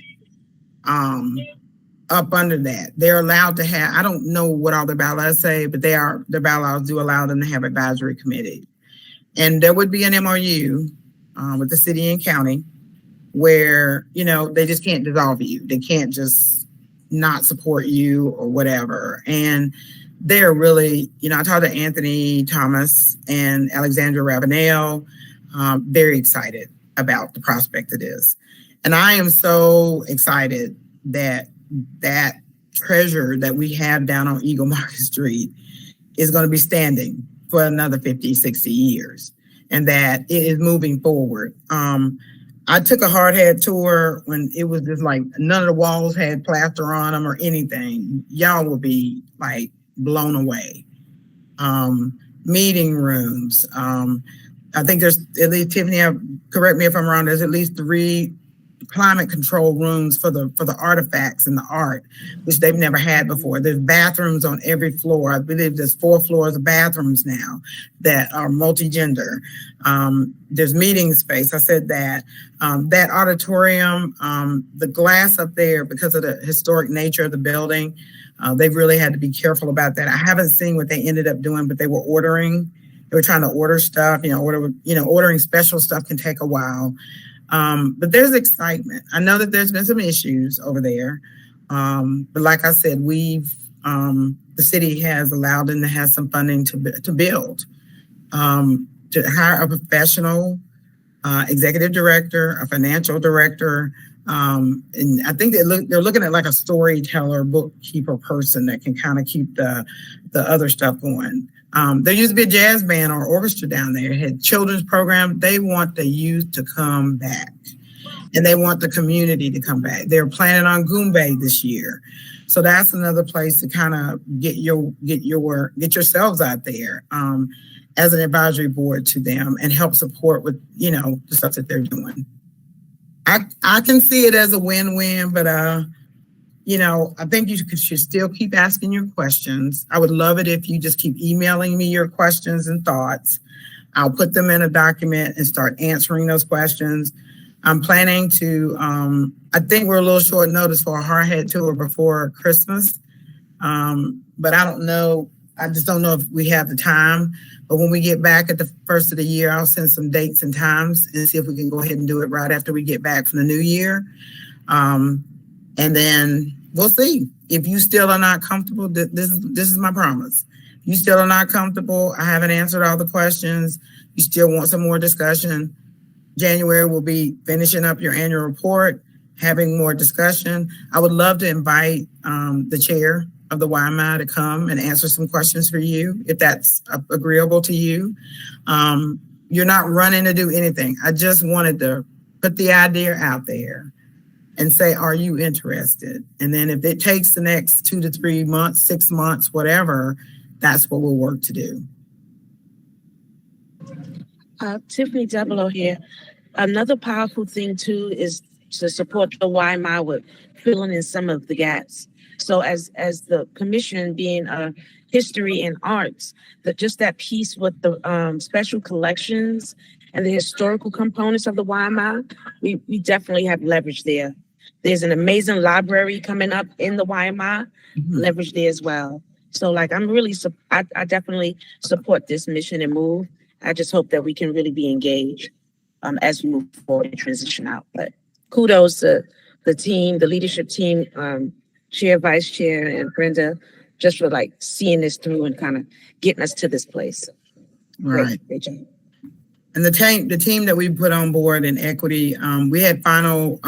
Up under that, they're allowed to have, I don't know what all the bylaws say, but their bylaws do allow them to have advisory committee. And there would be an MOU with the city and county where, they just can't dissolve you. They can't just not support you or whatever. And they're really, I talked to Anthony Thomas and Alexandra Ravenel, very excited about the prospect of this. And I am so excited that treasure that we have down on Eagle Market Street is going to be standing for another 50, 60 years, and that it is moving forward. I took a hard hat tour when it was just like none of the walls had plaster on them or anything. Y'all will be like blown away. Meeting rooms. I think there's at least, Tiffany, correct me if I'm wrong, there's at least 3 climate control rooms for the artifacts and the art, which they've never had before. There's bathrooms on every floor. I believe there's 4 floors of bathrooms now that are multi-gender. There's meeting space. I said that. That auditorium, the glass up there, because of the historic nature of the building, they've really had to be careful about that. I haven't seen what they ended up doing, but they were ordering. They were trying to order stuff. Ordering special stuff can take a while. But there's excitement. I know that there's been some issues over there. But like I said, the city has allowed them to have some funding to build, to hire a professional executive director, a financial director. And I think they're looking at like a storyteller, bookkeeper person that can kind of keep the other stuff going. There used to be a jazz band or orchestra down there. It had children's program. They want the youth to come back, and they want the community to come back. They're planning on Goombay this year, so that's another place to kind of get yourselves out there as an advisory board to them and help support with the stuff that they're doing. I can see it as a win-win, but I think you should still keep asking your questions. I would love it if you just keep emailing me your questions and thoughts. I'll put them in a document and start answering those questions. I'm planning to, I think we're a little short notice for a hard hat tour before Christmas. But I don't know. I just don't know if we have the time. But when we get back at the first of the year, I'll send some dates and times and see if we can go ahead and do it right after we get back from the new year. And then we'll see. If you still are not comfortable, this is my promise. If you still are not comfortable, I haven't answered all the questions, you still want some more discussion, January will be finishing up your annual report, having more discussion. I would love to invite the chair of the YMI to come and answer some questions for you, if that's agreeable to you. You're not running to do anything. I just wanted to put the idea out there and say, are you interested? And then if it takes the next 2 to 3 months, 6 months, whatever, that's what we'll work to do. Tiffany Devereaux here. Another powerful thing too is to support the YMI with filling in some of the gaps. So as the commission being history and arts, just that piece with the special collections and the historical components of the YMI, we definitely have leverage there. There's an amazing library coming up in the YMI, leverage there as well. So like I'm really, I definitely support this mission and move. I just hope that we can really be engaged as we move forward and transition out. But kudos to the team, the leadership team, Chair, Vice Chair, and Brenda, just for like seeing this through and kind of getting us to this place. Right. Great job. And the team that we put on board in equity, we had final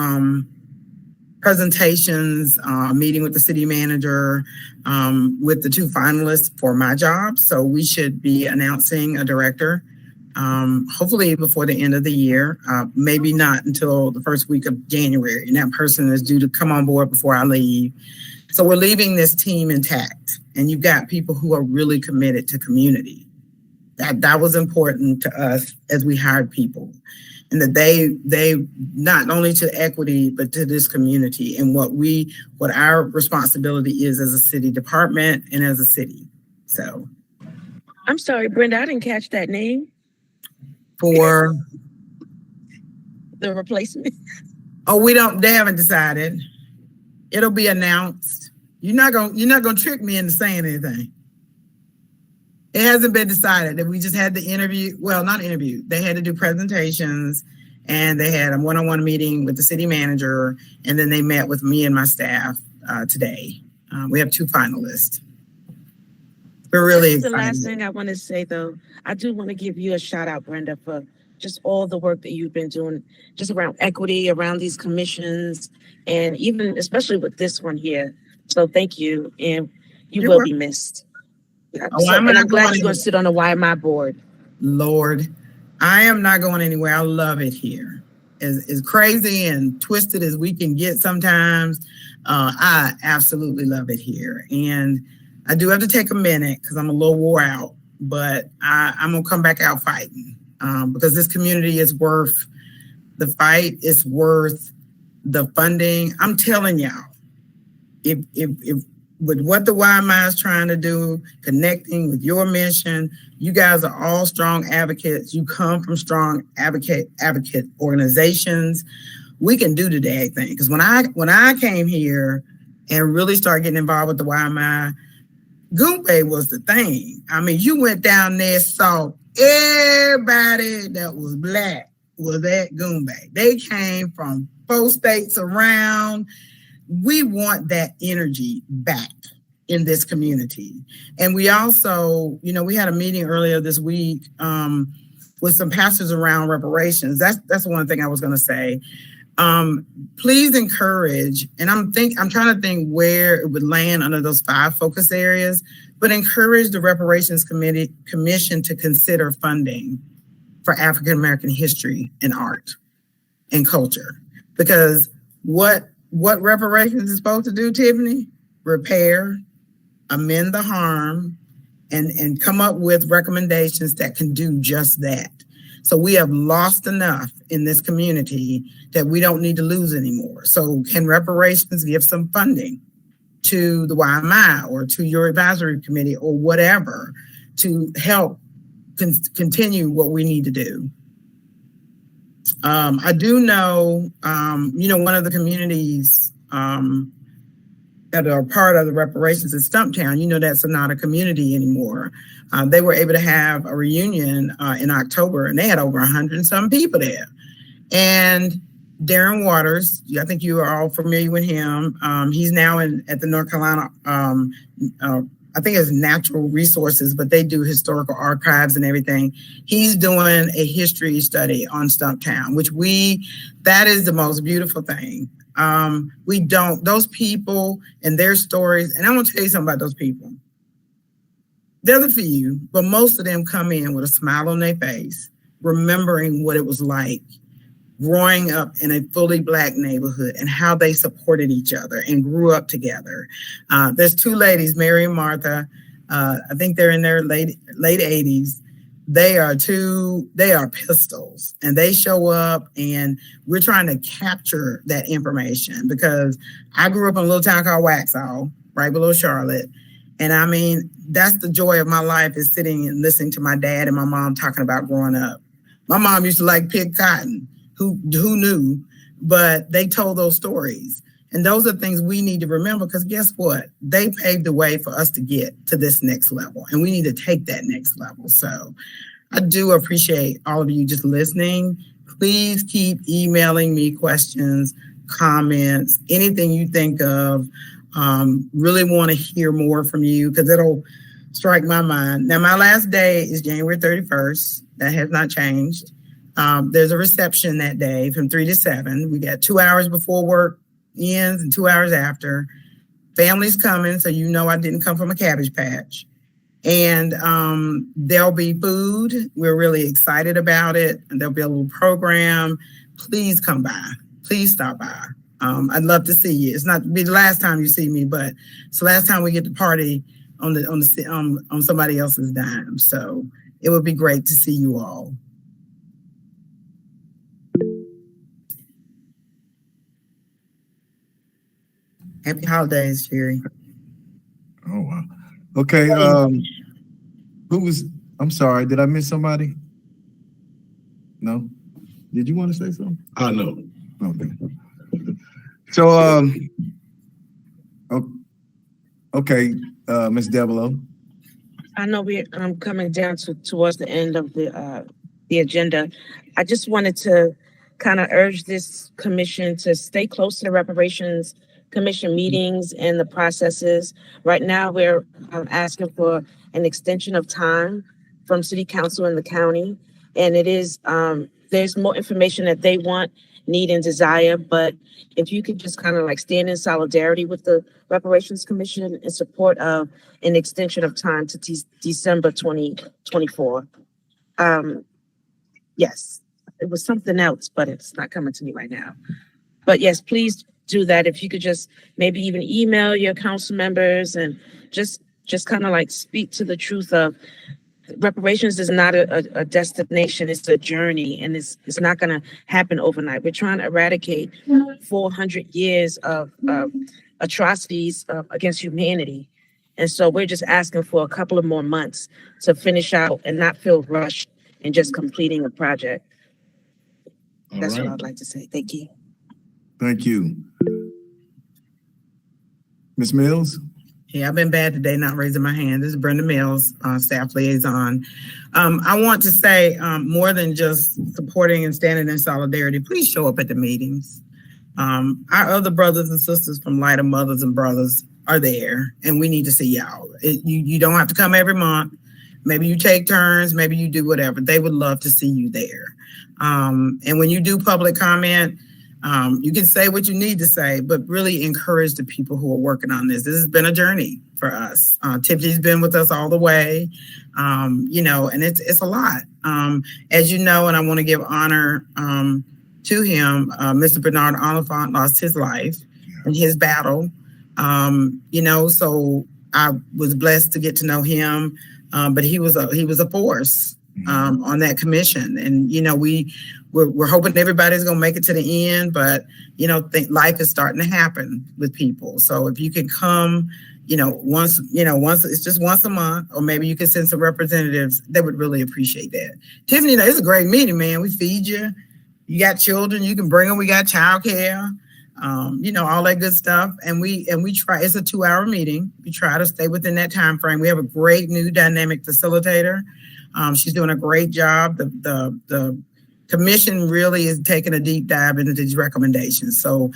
presentations, meeting with the city manager, with the 2 finalists for my job. So we should be announcing a director, hopefully before the end of the year, maybe not until the first week of January. And that person is due to come on board before I leave. So we're leaving this team intact. And you've got people who are really committed to community. That was important to us as we hired people. And that they not only to equity, but to this community and what our responsibility is as a city department and as a city. So. I'm sorry, Brenda, I didn't catch that name. For the replacement. Oh, they haven't decided. It'll be announced. You're not gonna trick me into saying anything. It hasn't been decided. That we just had the interview. Well, not interview. They had to do presentations, and they had a one-on-one meeting with the city manager, and then they met with me and my staff today. We have 2 finalists. We're really excited. The last thing I want to say, though, I do want to give you a shout out, Brenda, for just all the work that you've been doing, just around equity, around these commissions, and even especially with this one here. So thank you, and you will be missed. And I'm glad you're going to sit on the YMI board. Lord, I am not going anywhere. I love it here. As crazy and twisted as we can get sometimes, I absolutely love it here. And I do have to take a minute because I'm a little wore out, but I'm going to come back out fighting because this community is worth the fight. It's worth the funding. I'm telling y'all, if with what the YMI is trying to do, connecting with your mission, you guys are all strong advocates. You come from strong advocate organizations. We can do the dang thing. Because when I came here and really started getting involved with the YMI, Goombay was the thing. I mean, you went down there, saw everybody that was Black was at Goombay. They came from 4 states around. We want that energy back in this community. And we also, we had a meeting earlier this week with some pastors around reparations. That's one thing I was going to say. Please encourage, and I'm trying to think where it would land under those 5 focus areas, but encourage the Reparations Commission to consider funding for African American history and art and culture. Because what reparations is supposed to do, Tiffany? Repair, amend the harm, and come up with recommendations that can do just that. So we have lost enough in this community that we don't need to lose anymore. So can reparations give some funding to the YMI or to your advisory committee or whatever to help continue what we need to do? I do know, one of the communities that are part of the reparations is Stumptown. That's not a community anymore. They were able to have a reunion in October, and they had over 100 and some people there. And Darren Waters, I think you are all familiar with him. He's now at the North Carolina, I think it's natural resources, but they do historical archives and everything. He's doing a history study on Stumptown, that is the most beautiful thing. We don't, those people and their stories, and I want to tell you something about those people. There's a few, but most of them come in with a smile on their face, remembering what it was like growing up in a fully Black neighborhood and how they supported each other and grew up together. There's two ladies, Mary and Martha. I think they're in their late 80s. They are pistols, and they show up, and we're trying to capture that information because I grew up in a little town called Waxhaw, right below Charlotte. And I mean, that's the joy of my life, is sitting and listening to my dad and my mom talking about growing up. My mom used to like pick cotton. Who knew? But they told those stories. And those are things we need to remember, because guess what? They paved the way for us to get to this next level, and we need to take that next level. So I do appreciate all of you just listening. Please keep emailing me questions, comments, anything you think of. Really want to hear more from you, because it'll strike my mind. Now, my last day is January 31st. That has not changed. There's a reception that day from 3 to 7. We got 2 hours before work ends and 2 hours after. Family's coming, so you know I didn't come from a Cabbage Patch. And there'll be food. We're really excited about it. And there'll be a little program. Please come by. Please stop by. I'd love to see you. It's not to be the last time you see me, but it's the last time we get to party on somebody else's dime. So it would be great to see you all. Happy holidays, Jerry. Oh, wow. Okay. I'm sorry, did I miss somebody? No? Did you want to say something? No. Okay. So, okay, Ms. Devereaux. I know I'm coming down towards the end of the agenda. I just wanted to kind of urge this commission to stay close to the reparations commission meetings and the processes. Right now, we're asking for an extension of time from city council and the county. And it is, there's more information that they want, need, and desire. But if you could just kind of like stand in solidarity with the reparations commission in support of an extension of time to December 2024. Yes, it was something else, but it's not coming to me right now. But yes, please do that. If you could just maybe even email your council members and just kind of like speak to the truth of reparations is not a destination, it's a journey, and it's not going to happen overnight. We're trying to eradicate 400 years of atrocities against humanity. And so we're just asking for a couple of more months to finish out and not feel rushed in just completing a project. That's what I'd like to say. Thank you. Thank you. Ms. Mills? Yeah, I've been bad today not raising my hand. This is Brenda Mills, staff liaison. I want to say more than just supporting and standing in solidarity, please show up at the meetings. Our other brothers and sisters from Light of Mothers and Brothers are there, and we need to see y'all. You don't have to come every month. Maybe you take turns, maybe you do whatever. They would love to see you there. And when you do public comment, you can say what you need to say, but really encourage the people who are working on this. This has been a journey for us. Tiffany's been with us all the way, and it's a lot. As you know, and I want to give honor to him, Mr. Bernard Oliphant lost his life in his battle. So I was blessed to get to know him, but he was a force on that commission, and we're hoping everybody's gonna make it to the end, but think life is starting to happen with people. So if you can come, once it's just once a month, or maybe you can send some representatives, they would really appreciate that. Tiffany, it's a great meeting, man. We feed you. You got children, you can bring them. We got childcare, all that good stuff. And we try. It's a 2-hour meeting. We try to stay within that time frame. We have a great new dynamic facilitator. She's doing a great job. The commission really is taking a deep dive into these recommendations. So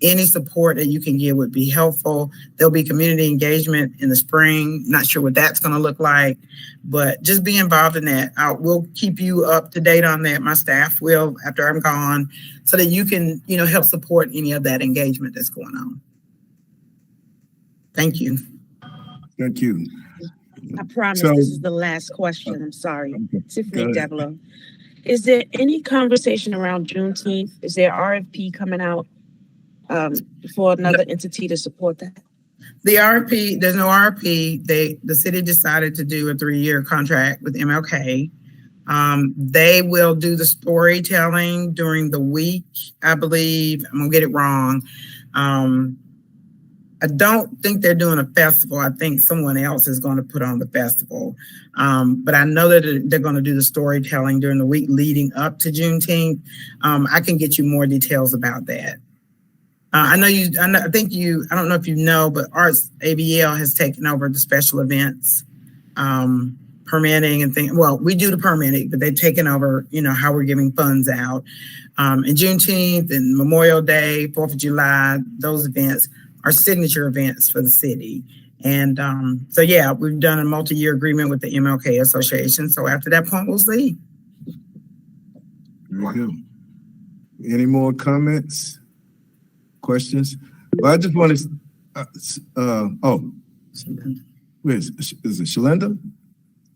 any support that you can give would be helpful. There'll be community engagement in the spring. Not sure what that's going to look like, but just be involved in that. We'll keep you up to date on that. My staff will after I'm gone, so that you can, help support any of that engagement that's going on. Thank you. Thank you. I promise So- this is the last question. I'm sorry. Tiffany Devilo. Is there any conversation around Juneteenth? Is there RFP coming out for another entity to support that? The RFP, there's no RFP. The city decided to do a 3-year contract with MLK. They will do the storytelling during the week, I believe. I'm gonna get it wrong. I don't think they're doing a festival. I think someone else is going to put on the festival. But I know that they're going to do the storytelling during the week leading up to Juneteenth. I can get you more details about that. I don't know if you know, but Arts ABL has taken over the special events, permitting and things. Well, we do the permitting, but they've taken over, how we're giving funds out. And Juneteenth and Memorial Day, 4th of July, those events are signature events for the city. And we've done a multi-year agreement with the MLK Association. So after that point, we'll see. Very good. Any more comments, questions? Well, I just want to, is it Shalinda?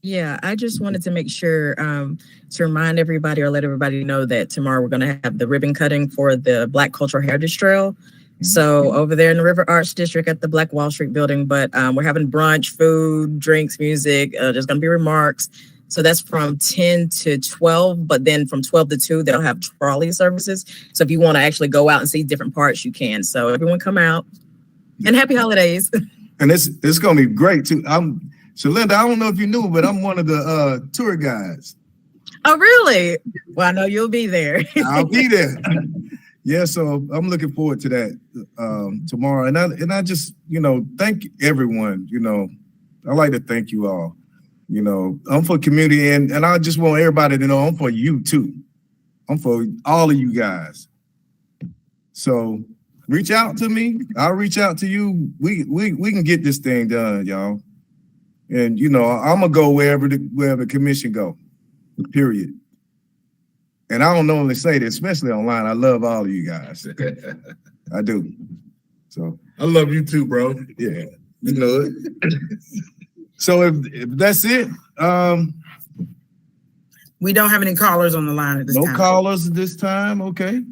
Yeah, I just wanted to make sure to remind everybody or let everybody know that tomorrow we're going to have the ribbon cutting for the Black Cultural Heritage Trail. So over there in the River Arts District at the Black Wall Street building, but we're having brunch, food, drinks, music. There's going to be remarks. So that's from 10 to 12, but then from 12 to 2, they'll have trolley services. So if you want to actually go out and see different parts, you can. So everyone come out and happy holidays. And it's going to be great too. Shalinda, I don't know if you knew, but I'm one of the tour guides. Oh, really? Well, I know you'll be there. I'll be there. Yeah, so I'm looking forward to that tomorrow. And I just, thank everyone, I like to thank you all. I'm for community and I just want everybody to know I'm for you too. I'm for all of you guys. So reach out to me. I'll reach out to you. We can get this thing done, y'all. And I'm gonna go wherever the commission go, period. And I don't normally say this, especially online. I love all of you guys. I do. So I love you too, bro. yeah, you know it. So if that's it, We don't have any callers on the line at this time. no callers this time. Okay.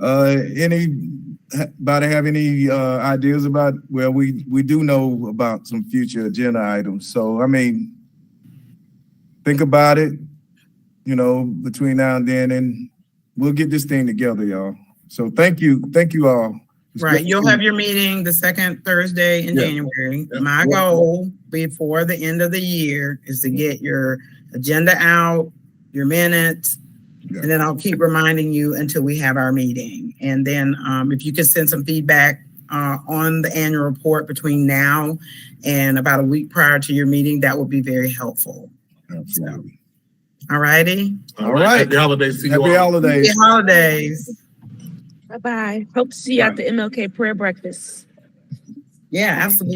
Anybody have any ideas about? Well, we do know about some future agenda items. So think about it. Between now and then, and we'll get this thing together, y'all. So thank you all. Right, you'll have your meeting the second Thursday in January. My goal before the end of the year is to get your agenda out, your minutes, and then I'll keep reminding you until we have our meeting. And then if you could send some feedback on the annual report between now and about a week prior to your meeting, that would be very helpful. Absolutely. All righty. All right. Happy holidays to you all. Happy holidays. Happy holidays. Bye-bye. Hope to see you at the MLK prayer breakfast. Yeah, absolutely.